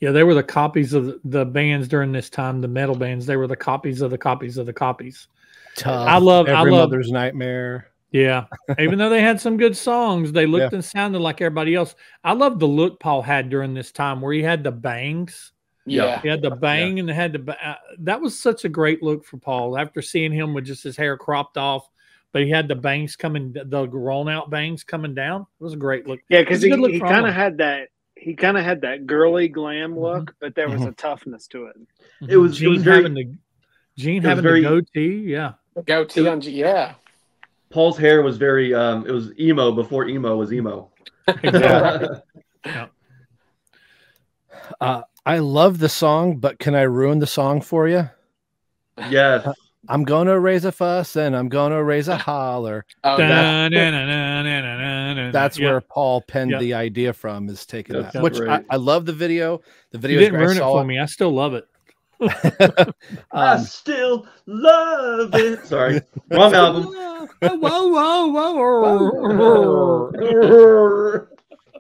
Yeah, they were the copies of the bands during this time, the metal bands. They were the copies of the copies of the copies. Tough. I love Mother's Nightmare. Yeah. Even though they had some good songs, they looked and sounded like everybody else. I love the look Paul had during this time where he had the bangs. Yeah. He had the bang and had the that was such a great look for Paul after seeing him with just his hair cropped off, but he had the bangs coming, the rolled out bangs coming down. It was a great look. Yeah, because he kind of had that girly glam look, but there was a toughness to it. It was having the goatee. Yeah. Goatee on G. Yeah. Paul's hair was very it was emo before emo was emo. Exactly. Yeah. I love the song, but can I ruin the song for you? Yes. I'm gonna raise a fuss and I'm gonna raise a holler. Oh, That's where Paul penned the idea from, is taking that. Which I love the video. The video didn't ruin it for me. I still love it. I still love it. Sorry, wrong album.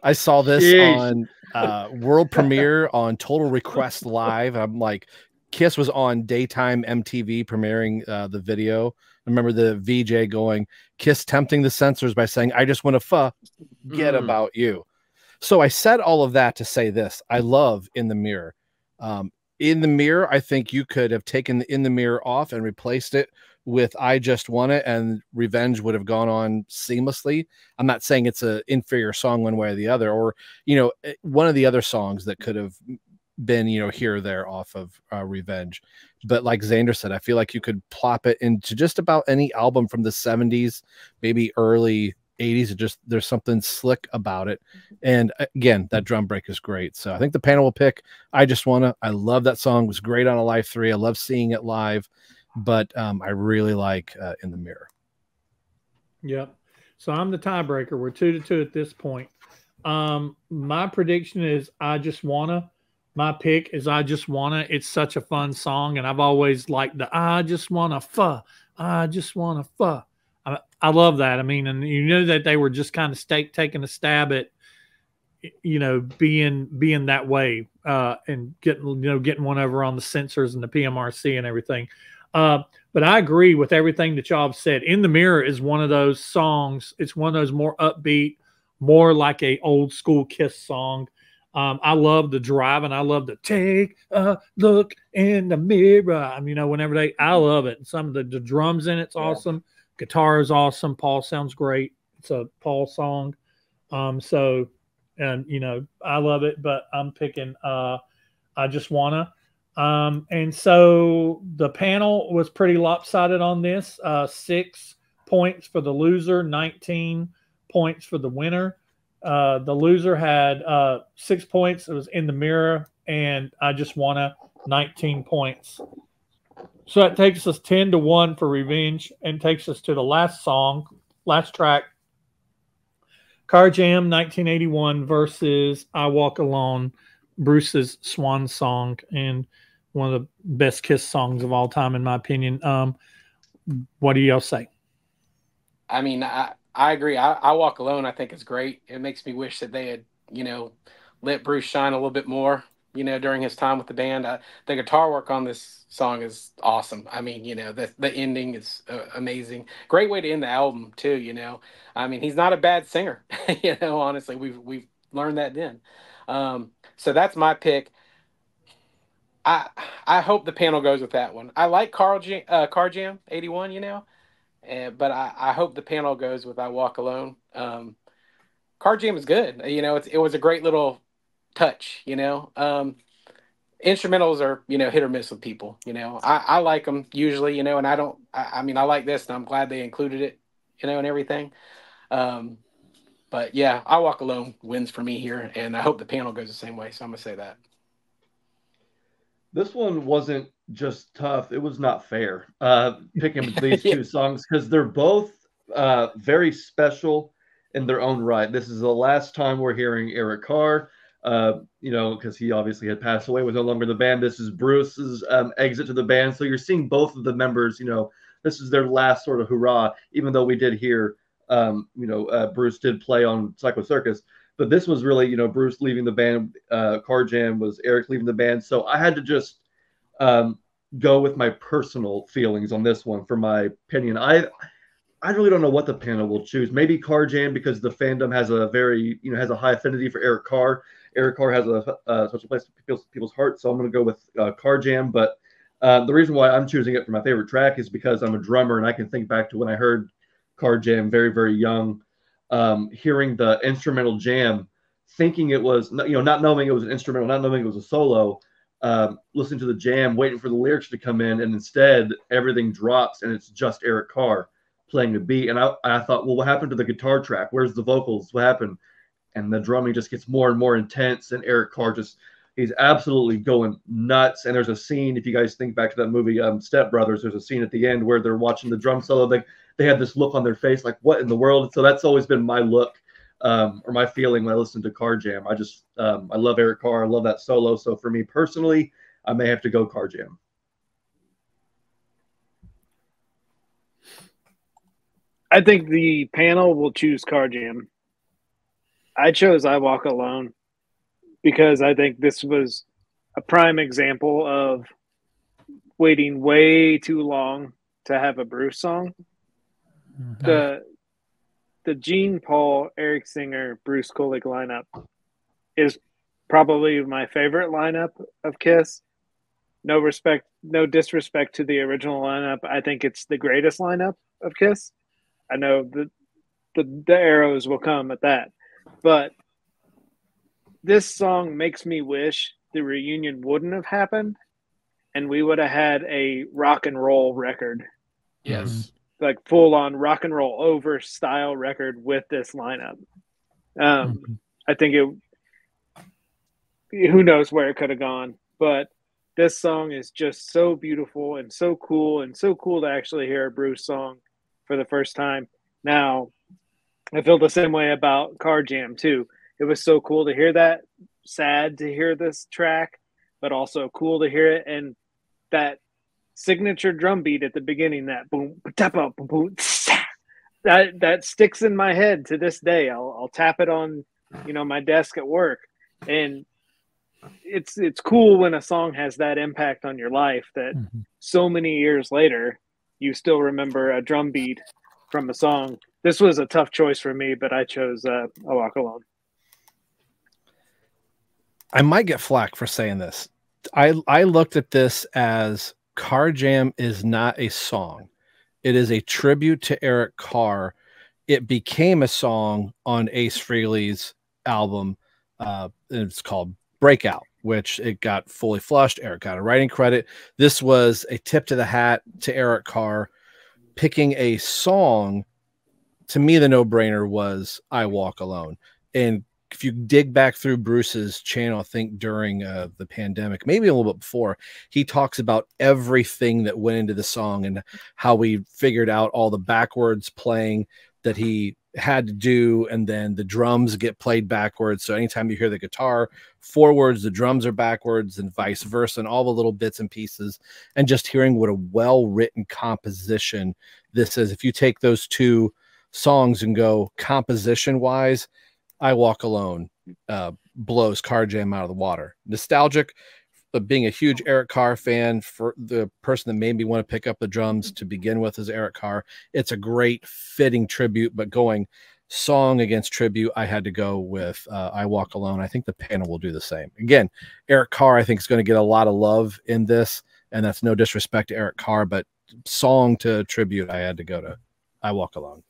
I saw this on world premiere on Total Request Live. I'm like, Kiss was on daytime MTV premiering the video. I remember the VJ going, Kiss tempting the censors by saying, I just want to forget about you. So I said all of that to say this. I love In the Mirror. In the Mirror, I think you could have taken the In the Mirror off and replaced it with I Just Want It, and Revenge would have gone on seamlessly. I'm not saying it's an inferior song one way or the other, or, one of the other songs that could have been, here or there off of Revenge. But like Xander said, I feel like you could plop it into just about any album from the 70s, maybe early 80s. There's something slick about it. And again, that drum break is great. So I think the panel will pick I love that song. It was great on Alive 3. I love seeing it live, but I really like In the Mirror. Yep. So I'm the tiebreaker. We're 2-2 at this point. My prediction is I Just Wanna. My pick is I Just Wanna. It's such a fun song, and I've always liked the I Just Wanna Fuh. I Just Wanna Fuh. I love that. I mean, and you know that they were just kind of taking a stab at, being that way and getting one over on the censors and the PMRC and everything. But I agree with everything that y'all have said. In the Mirror is one of those songs. It's one of those more upbeat, more like a old school Kiss song. I love the drive, and I love the take a look in the mirror. I mean, whenever I love it. And some of the drums in it's awesome. Guitar is awesome. Paul sounds great. It's a Paul song. I love it, but I'm picking I Just Wanna. And so the panel was pretty lopsided on this. 6 points for the loser, 19 points for the winner. The loser had 6 points. It was In the Mirror, and I Just Wanna, 19 points. So that takes us 10-1 for Revenge, and takes us to the last track, Car Jam 1981 versus I Walk Alone, Bruce's swan song, and one of the best Kiss songs of all time, in my opinion. What do y'all say? I mean, I agree. I Walk Alone, I think, is great. It makes me wish that they had, let Bruce shine a little bit more, during his time with the band. The guitar work on this song is awesome. I mean, the ending is amazing. Great way to end the album too. I mean, he's not a bad singer. Honestly, we've learned that then. So that's my pick. I hope the panel goes with that one. I like Car Jam 81, but I hope the panel goes with I Walk Alone. Car Jam is good. It was a great little touch, instrumentals are, hit or miss with people, I like them usually, and I mean, I like this and I'm glad they included it, and everything. But yeah, I Walk Alone wins for me here, and I hope the panel goes the same way. So I'm gonna say that. This one wasn't just tough; it was not fair. Picking these Yeah. two songs because they're both very special in their own right. This is the last time we're hearing Eric Carr. Because he obviously had passed away, was no longer in the band. This is Bruce's exit to the band. So you're seeing both of the members, this is their last sort of hurrah, even though we did hear, Bruce did play on Psycho Circus. But this was really, Bruce leaving the band. Car Jam was Eric leaving the band. So I had to just go with my personal feelings on this one for my opinion. I really don't know what the panel will choose. Maybe Car Jam because the fandom has a very, has a high affinity for Eric Carr. Eric Carr has a special place in people's hearts, so I'm going to go with Car Jam. But the reason why I'm choosing it for my favorite track is because I'm a drummer and I can think back to when I heard Car Jam very, very young, hearing the instrumental jam, thinking it was, not knowing it was an instrumental, not knowing it was a solo, listening to the jam, waiting for the lyrics to come in, and instead everything drops and it's just Eric Carr playing the beat. And I thought, well, what happened to the guitar track? Where's the vocals? What happened? And the drumming just gets more and more intense. And Eric Carr he's absolutely going nuts. And there's a scene, if you guys think back to that movie, Step Brothers, there's a scene at the end where they're watching the drum solo. They have this look on their face, like, what in the world? So that's always been my look or my feeling when I listen to Car Jam. I love Eric Carr. I love that solo. So for me personally, I may have to go Car Jam. I think the panel will choose Car Jam. I chose I Walk Alone because I think this was a prime example of waiting way too long to have a Bruce song. Okay. The Gene Paul, Eric Singer, Bruce Kulick lineup is probably my favorite lineup of Kiss. No disrespect to the original lineup. I think it's the greatest lineup of Kiss. I know the arrows will come at that. But this song makes me wish the reunion wouldn't have happened and we would have had a rock and roll record. Yes. Like full on rock and roll over style record with this lineup. I think who knows where it could have gone, but this song is just so beautiful and so cool to actually hear a Bruce song for the first time. Now, I feel the same way about Car Jam too. It was so cool to hear that, sad to hear this track, but also cool to hear it. And that signature drum beat at the beginning, that boom, tap up, boom, that sticks in my head to this day. I'll tap it on, my desk at work, and it's cool when a song has that impact on your life that so many years later you still remember a drum beat from a song. This was a tough choice for me, but I chose I Walk Alone. I might get flack for saying this. I looked at this as Car Jam is not a song. It is a tribute to Eric Carr. It became a song on Ace Frehley's album. It's called Breakout, which it got fully flushed. Eric got a writing credit. This was a tip to the hat to Eric Carr. Picking a song, to me, the no-brainer was I Walk Alone. And if you dig back through Bruce's channel, I think during the pandemic, maybe a little bit before, he talks about everything that went into the song and how we figured out all the backwards playing that he had to do, and then the drums get played backwards. So anytime you hear the guitar forwards, the drums are backwards, and vice versa, and all the little bits and pieces. And just hearing what a well-written composition this is. If you take those two songs and go composition-wise, I Walk Alone blows Car Jam out of the water. Nostalgic, but being a huge Eric Carr fan, for the person that made me want to pick up the drums to begin with is Eric Carr. It's a great fitting tribute, but going song against tribute, I had to go with I Walk Alone. I think the panel will do the same. Again, Eric Carr, I think, is going to get a lot of love in this, and that's no disrespect to Eric Carr, but song to tribute, I had to go to I Walk Alone.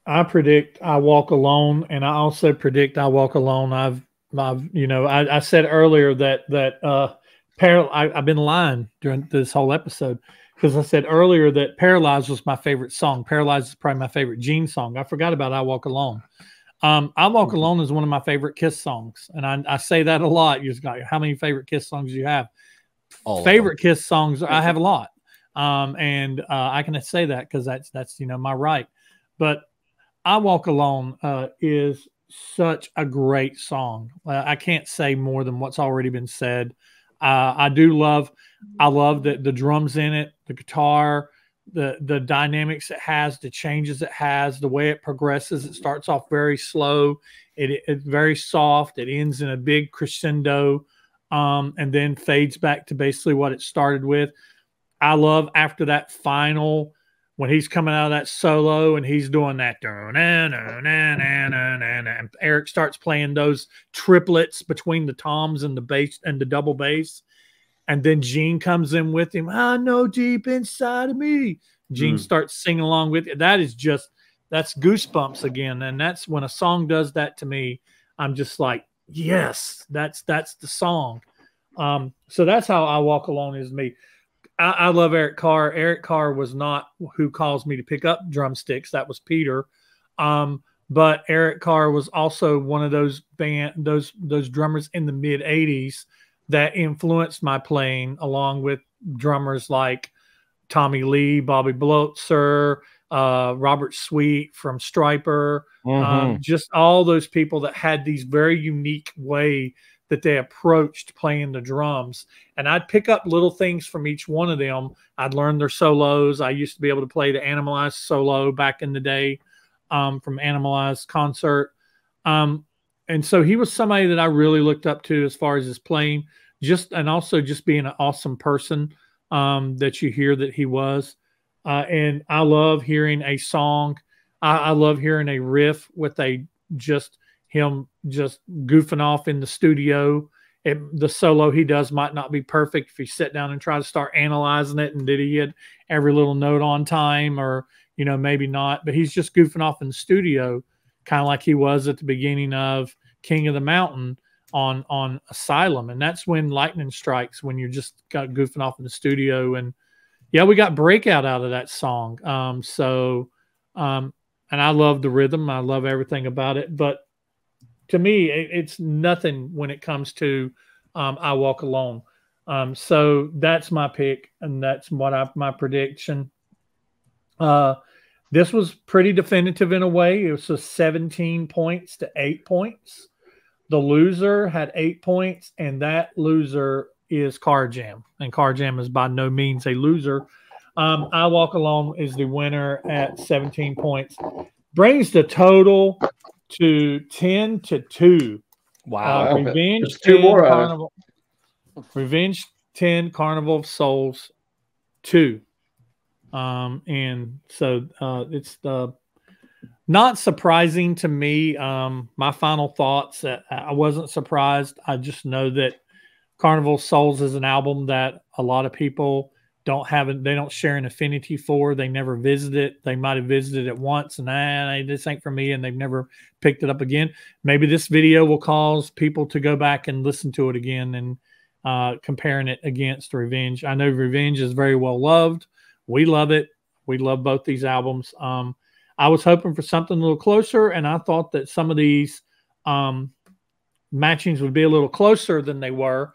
I predict I walk alone, and I also predict I walk alone. I said earlier I've been lying during this whole episode because I said earlier that Paralyzed was my favorite song. Paralyzed is probably my favorite Gene song. I forgot about I Walk Alone. I Walk Alone is one of my favorite Kiss songs, and I say that a lot. You're like, how many favorite Kiss songs do you have? All Favorite Kiss songs, I have a lot, and I can say that because that's my right. But I Walk Alone is such a great song. I can't say more than what's already been said. I love the drums in it, the guitar, the dynamics it has, the changes it has, the way it progresses. It starts off very slow, it's very soft. It ends in a big crescendo, and then fades back to basically what it started with. I love after that final when he's coming out of that solo and he's doing that, and Eric starts playing those triplets between the toms and the bass and the double bass. And then Gene comes in with him. I know deep inside of me. Gene starts singing along with it. That's goosebumps again. And that's when a song does that to me. I'm just like, yes, that's the song. So that's how I Walk Alone is me. I love Eric Carr. Eric Carr was not who caused me to pick up drumsticks. That was Peter. But Eric Carr was also one of those those drummers in the mid '80s that influenced my playing, along with drummers like Tommy Lee, Bobby Blotzer, Robert Sweet from Striper, just all those people that had these very unique way that they approached playing the drums. And I'd pick up little things from each one of them. I'd learn their solos. I used to be able to play the Animalized solo back in the day, from Animalized concert. And so he was somebody that I really looked up to as far as his playing, and also just being an awesome person, that you hear that he was. And I love hearing a song. I love hearing a riff with him just goofing off in the studio. The solo he does might not be perfect if you sit down and try to start analyzing it, and did he hit every little note on time, or maybe not, but he's just goofing off in the studio, kind of like he was at the beginning of King of the Mountain on Asylum. And that's when lightning strikes, when you're just got goofing off in the studio. And yeah, we got Breakout out of that song. And I love the rhythm, I love everything about it, but to me, it's nothing when it comes to I Walk Alone. So that's my pick, and that's my prediction. This was pretty definitive in a way. It was a 17 points to 8 points. The loser had 8 points, and that loser is Car Jam. And Car Jam is by no means a loser. I Walk Alone is the winner at 17 points. Brings the total to 10-2. Wow. Revenge 2 more Carnival. Revenge 10, Carnival of Souls 2. And so it's not surprising to me. My final thoughts, I wasn't surprised. I just know that Carnival of Souls is an album that a lot of people they don't share an affinity for. They never visit it. They might have visited it once and this ain't for me, and they've never picked it up again. Maybe this video will cause people to go back and listen to it again, and comparing it against Revenge. I know Revenge is very well loved. We love it. We love both these albums. I was hoping for something a little closer, and I thought that some of these matchings would be a little closer than they were.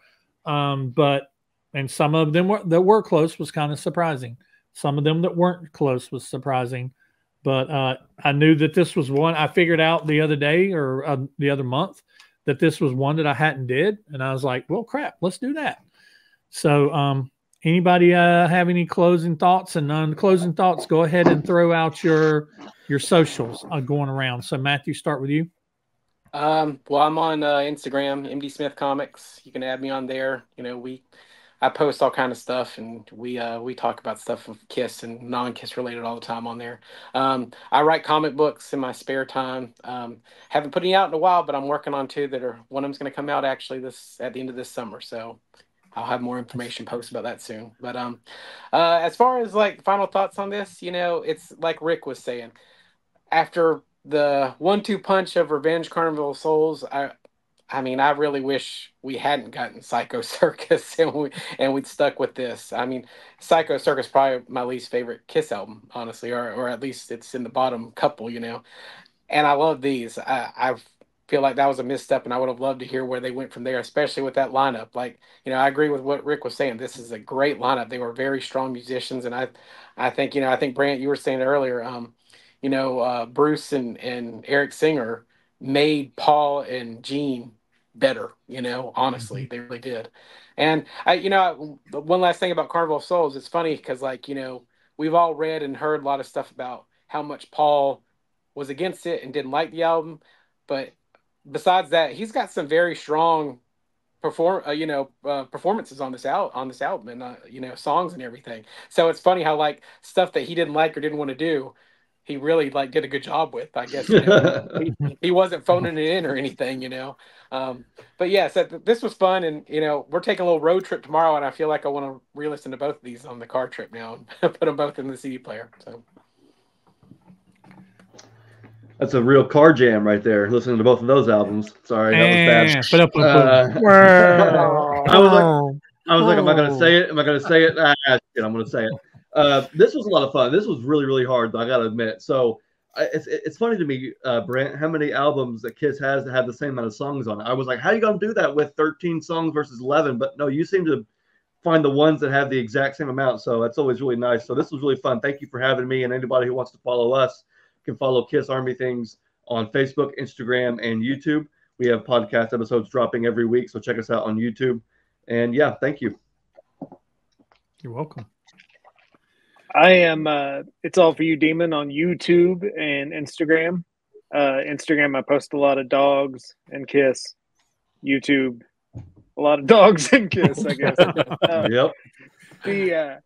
And some of them that were close was kind of surprising. Some of them that weren't close was surprising. But I knew that this was one. I figured out the other day or the other month that this was one that I hadn't did. And I was like, well, crap, let's do that. So anybody have any closing thoughts? And on closing thoughts, go ahead and throw out your socials going around. So Matthew, start with you. Well, I'm on Instagram, MD Smith Comics. You can add me on there. I post all kind of stuff, and we talk about stuff of Kiss and non-Kiss related all the time on there. I write comic books in my spare time. Haven't put any out in a while, but I'm working on 2 that are, one of them's going to come out actually at the end of this summer. So I'll have more information posted about that soon. But as far as like final thoughts on this, it's like Rick was saying. after the 1-2 punch of Revenge Carnival of Souls, I mean, I really wish we hadn't gotten Psycho Circus and we'd stuck with this. I mean, Psycho Circus is probably my least favorite Kiss album, honestly, or at least it's in the bottom couple, you know. And I love these. I feel like that was a misstep, and I would have loved to hear where they went from there, especially with that lineup. Like, you know, I agree with what Rick was saying. This is a great lineup. They were very strong musicians, and I think, you know, I think Brant, you were saying earlier, you know, Bruce and Eric Singer made Paul and Gene better, you know, honestly, they really did. And you know, one last thing about Carnival of Souls, it's funny because, like, you know, we've all read and heard a lot of stuff about how much Paul was against it and didn't like the album, but besides that, he's got some very strong performances on this album, and you know, songs and everything. So it's funny how, like, stuff that he didn't like or didn't want to do, he really, like, did a good job with, I guess. You know, he wasn't phoning it in or anything, you know. But yeah, so this was fun, and you know, we're taking a little road trip tomorrow, and I feel like I want to re-listen to both of these on the car trip now and put them both in the CD player. So that's a real car jam right there. Listening to both of those albums. Sorry, that was bad. I was like, am I going to say it? Am I going to say it? Shit, I'm going to say it. This was a lot of fun. This was really, really hard, though, I got to admit. So it's funny to me, Brant, how many albums that Kiss has that have the same amount of songs on it. I was like, how are you going to do that with 13 songs versus 11? But no, you seem to find the ones that have the exact same amount. So that's always really nice. So this was really fun. Thank you for having me. And anybody who wants to follow us can follow Kiss Army Things on Facebook, Instagram, and YouTube. We have podcast episodes dropping every week. So check us out on YouTube. And yeah, thank you. You're welcome. I am It's All For You Demon on YouTube and Instagram. Instagram, I post a lot of dogs and Kiss. YouTube, a lot of dogs and Kiss, I guess. Yep. The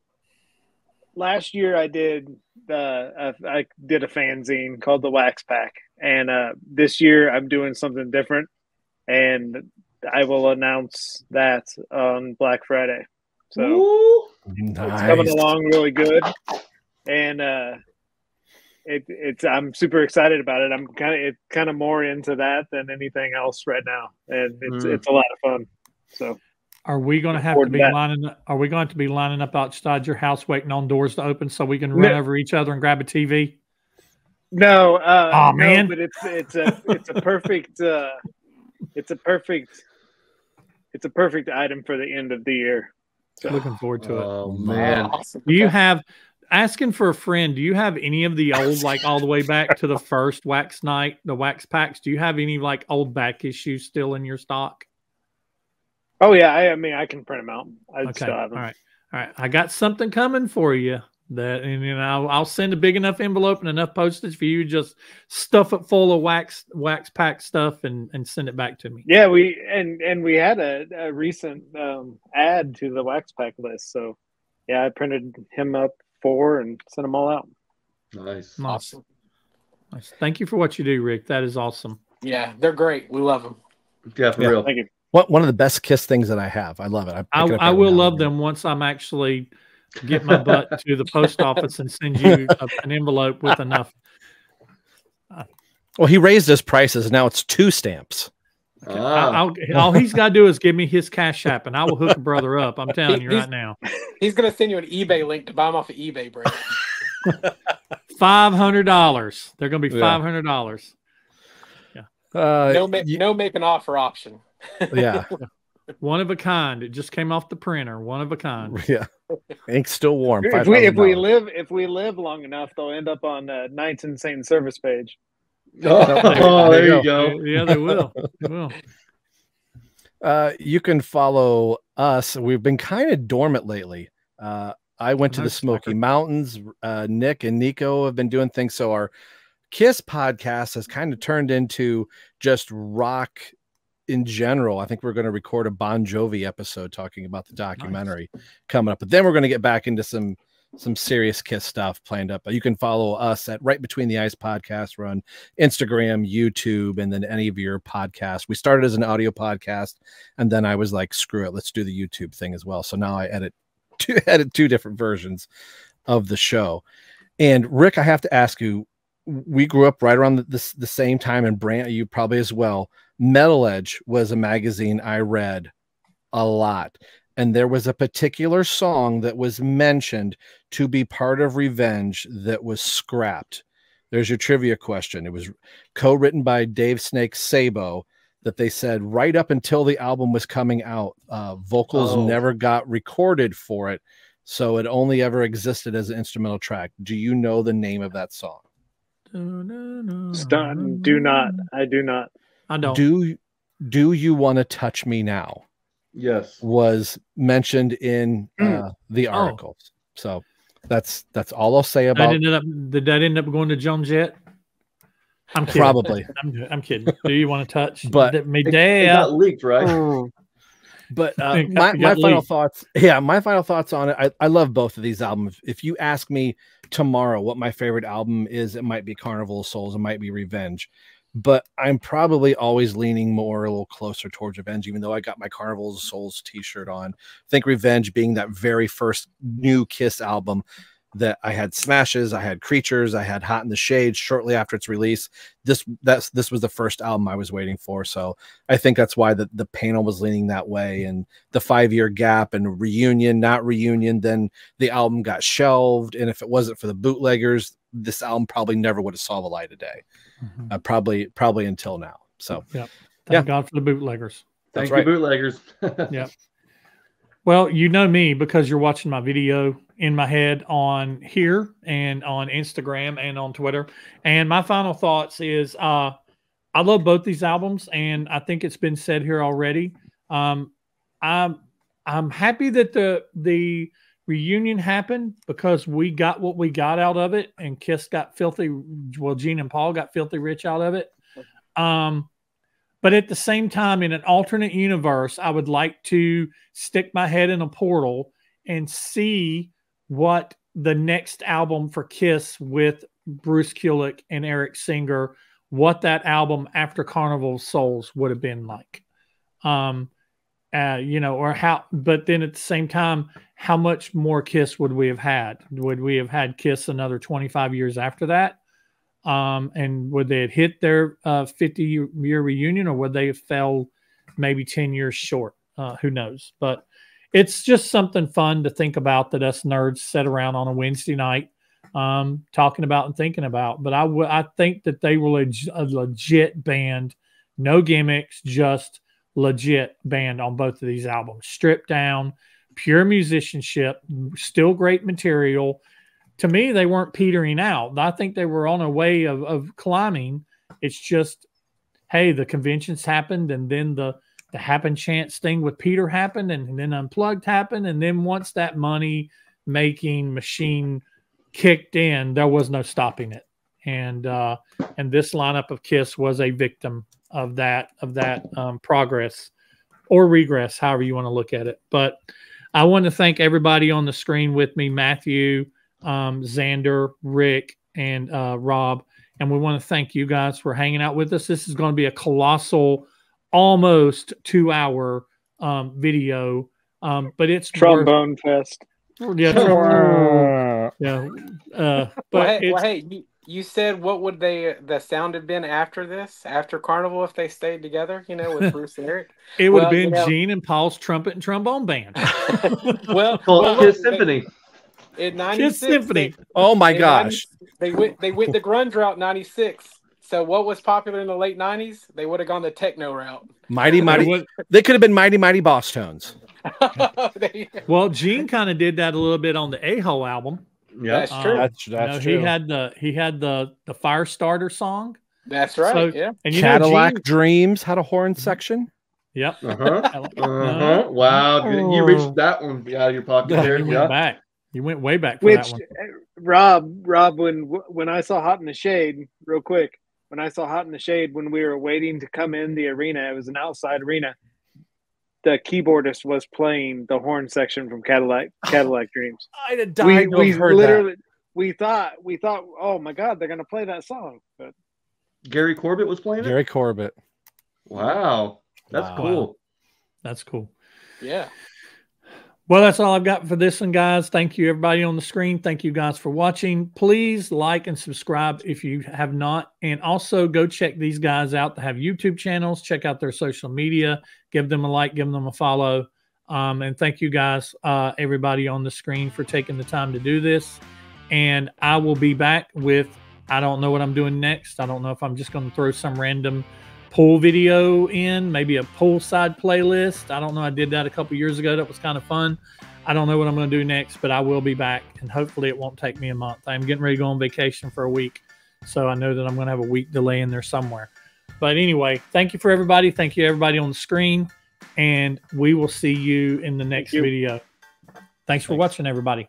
last year I did a fanzine called the Wax Pack, and this year I'm doing something different, and I will announce that on Black Friday. So nice. It's coming along really good, and I'm super excited about it. I'm kind of more into that than anything else right now, and it's a lot of fun. So, are we going to have to be lining? Are we going to be lining up outside your house waiting on doors to open so we can run over each other and grab a TV? No, man, but it's a perfect item for the end of the year. So. Looking forward to it. Oh man! Do you have, asking for a friend? Do you have any of the old, like all the way back to the first Wax Night, the Wax Packs? Do you have any like old back issues still in your stock? Oh yeah, I mean I can print them out. I okay, still have them. All right. I got something coming for you. That, and you know, I'll send a big enough envelope and enough postage for you to just stuff it full of wax pack stuff and send it back to me. Yeah, we had a recent add to the Wax Pack list. So yeah, I printed him up 4 and sent them all out. Nice. Awesome. Nice. Thank you for what you do, Rick. That is awesome. Yeah, they're great. We love them. Yeah, for real. Thank you. One of the best Kiss things that I have. I love it. I will love them once I'm actually get my butt to the post office and send you an envelope with enough. Well, he raised his prices. Now it's 2 stamps. Okay. All he's got to do is give me his Cash App, and I will hook a brother up. I'm telling you right now. He's going to send you an eBay link to buy them off of eBay, bro. $500. They're going to be $500. Yeah. No make an offer option. Yeah. One of a kind. It just came off the printer. One of a kind. Yeah. Ink's still warm. If we live long enough, they'll end up on Knights Insane service page. Oh, there you go. Yeah, they will. They will. You can follow us. We've been kind of dormant lately. I went to the Smoky Mountains. Nick and Nico have been doing things. So our Kiss podcast has kind of turned into just rock in general. I think we're going to record a Bon Jovi episode talking about the documentary coming up, but then we're going to get back into some serious Kiss stuff planned up. But you can follow us at Right Between the Ice podcast. We're on Instagram, YouTube, and then any of your podcasts. We started as an audio podcast, and then I was like, screw it, let's do the YouTube thing as well. So now I edit 2 different versions of the show. And Rick, I have to ask you, we grew up right around the same time, and Brant, you probably as well. Metal Edge was a magazine I read a lot. And there was a particular song that was mentioned to be part of Revenge that was scrapped. There's your trivia question. It was co-written by Dave Snake Sabo, that they said right up until the album was coming out, vocals never got recorded for it. So it only ever existed as an instrumental track. Do you know the name of that song? Do not. I do not. I don't. Do You Want to Touch Me Now? Yes. Was mentioned in the articles. So that's all I'll say about. Did that end up going to Joan Jett? I'm kidding. Probably. I'm kidding. Do you want to touch? But it got leaked, right? But my final thoughts. Yeah, my final thoughts on it. I love both of these albums. If you ask me tomorrow what my favorite album is, it might be Carnival of Souls. It might be Revenge. But I'm probably always leaning a little closer towards Revenge, even though I got my Carnival of Souls t-shirt on. I think Revenge being that very first new Kiss album that I had Smashes, I had Creatures, I had Hot in the Shade shortly after its release. This was the first album I was waiting for. So I think that's why the panel was leaning that way, and the 5-year gap and Reunion, not Reunion. Then the album got shelved. And if it wasn't for the bootleggers, this album probably never would have saw the light of day. Probably until now. So thank God for the bootleggers. Thank you, bootleggers. Yeah. Well, you know me because you're watching my video in my head on here and on Instagram and on Twitter. And my final thoughts is I love both these albums, and I think it's been said here already. I'm happy that the reunion happened because we got what we got out of it, and Kiss got filthy. Well, Gene and Paul got filthy rich out of it. But at the same time, in an alternate universe, I would like to stick my head in a portal and see what the next album for Kiss with Bruce Kulick and Eric Singer, what that album after Carnival of Souls would have been like. Or how, but then at the same time, how much more Kiss would we have had? Would we have had Kiss another 25 years after that? And would they have hit their 50-year reunion, or would they have fell maybe 10 years short? Who knows? But it's just something fun to think about that us nerds sit around on a Wednesday night talking about and thinking about. But I think that they were a legit band, no gimmicks, just legit band on both of these albums. Stripped down, pure musicianship, still great material. To me, they weren't petering out. I think they were on a way of climbing. It's just, hey, the conventions happened, and then the happen chance thing with Peter happened, and then Unplugged happened, and then once that money making machine kicked in, there was no stopping it. And this lineup of Kiss was a victim of that progress or regress, however you want to look at it. But I want to thank everybody on the screen with me, Matthew, Xander, Rick, and Rob. And we want to thank you guys for hanging out with us. This is going to be a colossal, almost 2-hour video. But it's Trombone Fest. Yeah. But hey, you said what would the sound have been after this, after Carnival, if they stayed together, with Bruce and Eric? It would have been Gene and Paul's trumpet and trombone band. Kiss Symphony. In '96, Symphony. Oh my gosh! They went the grunge route. '96. So what was popular in the late '90s? They would have gone the techno route. Mighty. They could have been Mighty Boss Tones. Well, Gene kind of did that a little bit on the A-Hole album. Yeah, that's true. That's true. He had the Firestarter song. That's right. So, yeah. And Cadillac Dreams had a horn section. Yep. Wow, you reached that one out of your pocket there. You went back. You went way back for that one. Rob, when I saw Hot in the Shade, real quick, when I saw Hot in the Shade, when we were waiting to come in the arena, it was an outside arena. The keyboardist was playing the horn section from Cadillac Dreams. I'd have died to have heard that. We thought, oh my God, they're gonna play that song. But Gary Corbett was playing it? Gary Corbett. Wow. That's cool. That's cool. Yeah. Well, that's all I've got for this one, guys. Thank you, everybody on the screen. Thank you, guys, for watching. Please like and subscribe if you have not. And also go check these guys out that have YouTube channels. Check out their social media. Give them a like. Give them a follow. And thank you, guys, everybody on the screen, for taking the time to do this. And I will be back with, I don't know what I'm doing next. I don't know if I'm just going to throw some random pool video in, maybe a poolside playlist. I don't know. I did that a couple years ago. That was kind of fun. I don't know what I'm going to do next, but I will be back, and hopefully it won't take me a month. I'm getting ready to go on vacation for a week, so I know that I'm going to have a week delay in there somewhere. But anyway, thank you for everybody. Thank you, everybody on the screen, and we will see you in the next video. Thanks for watching, everybody.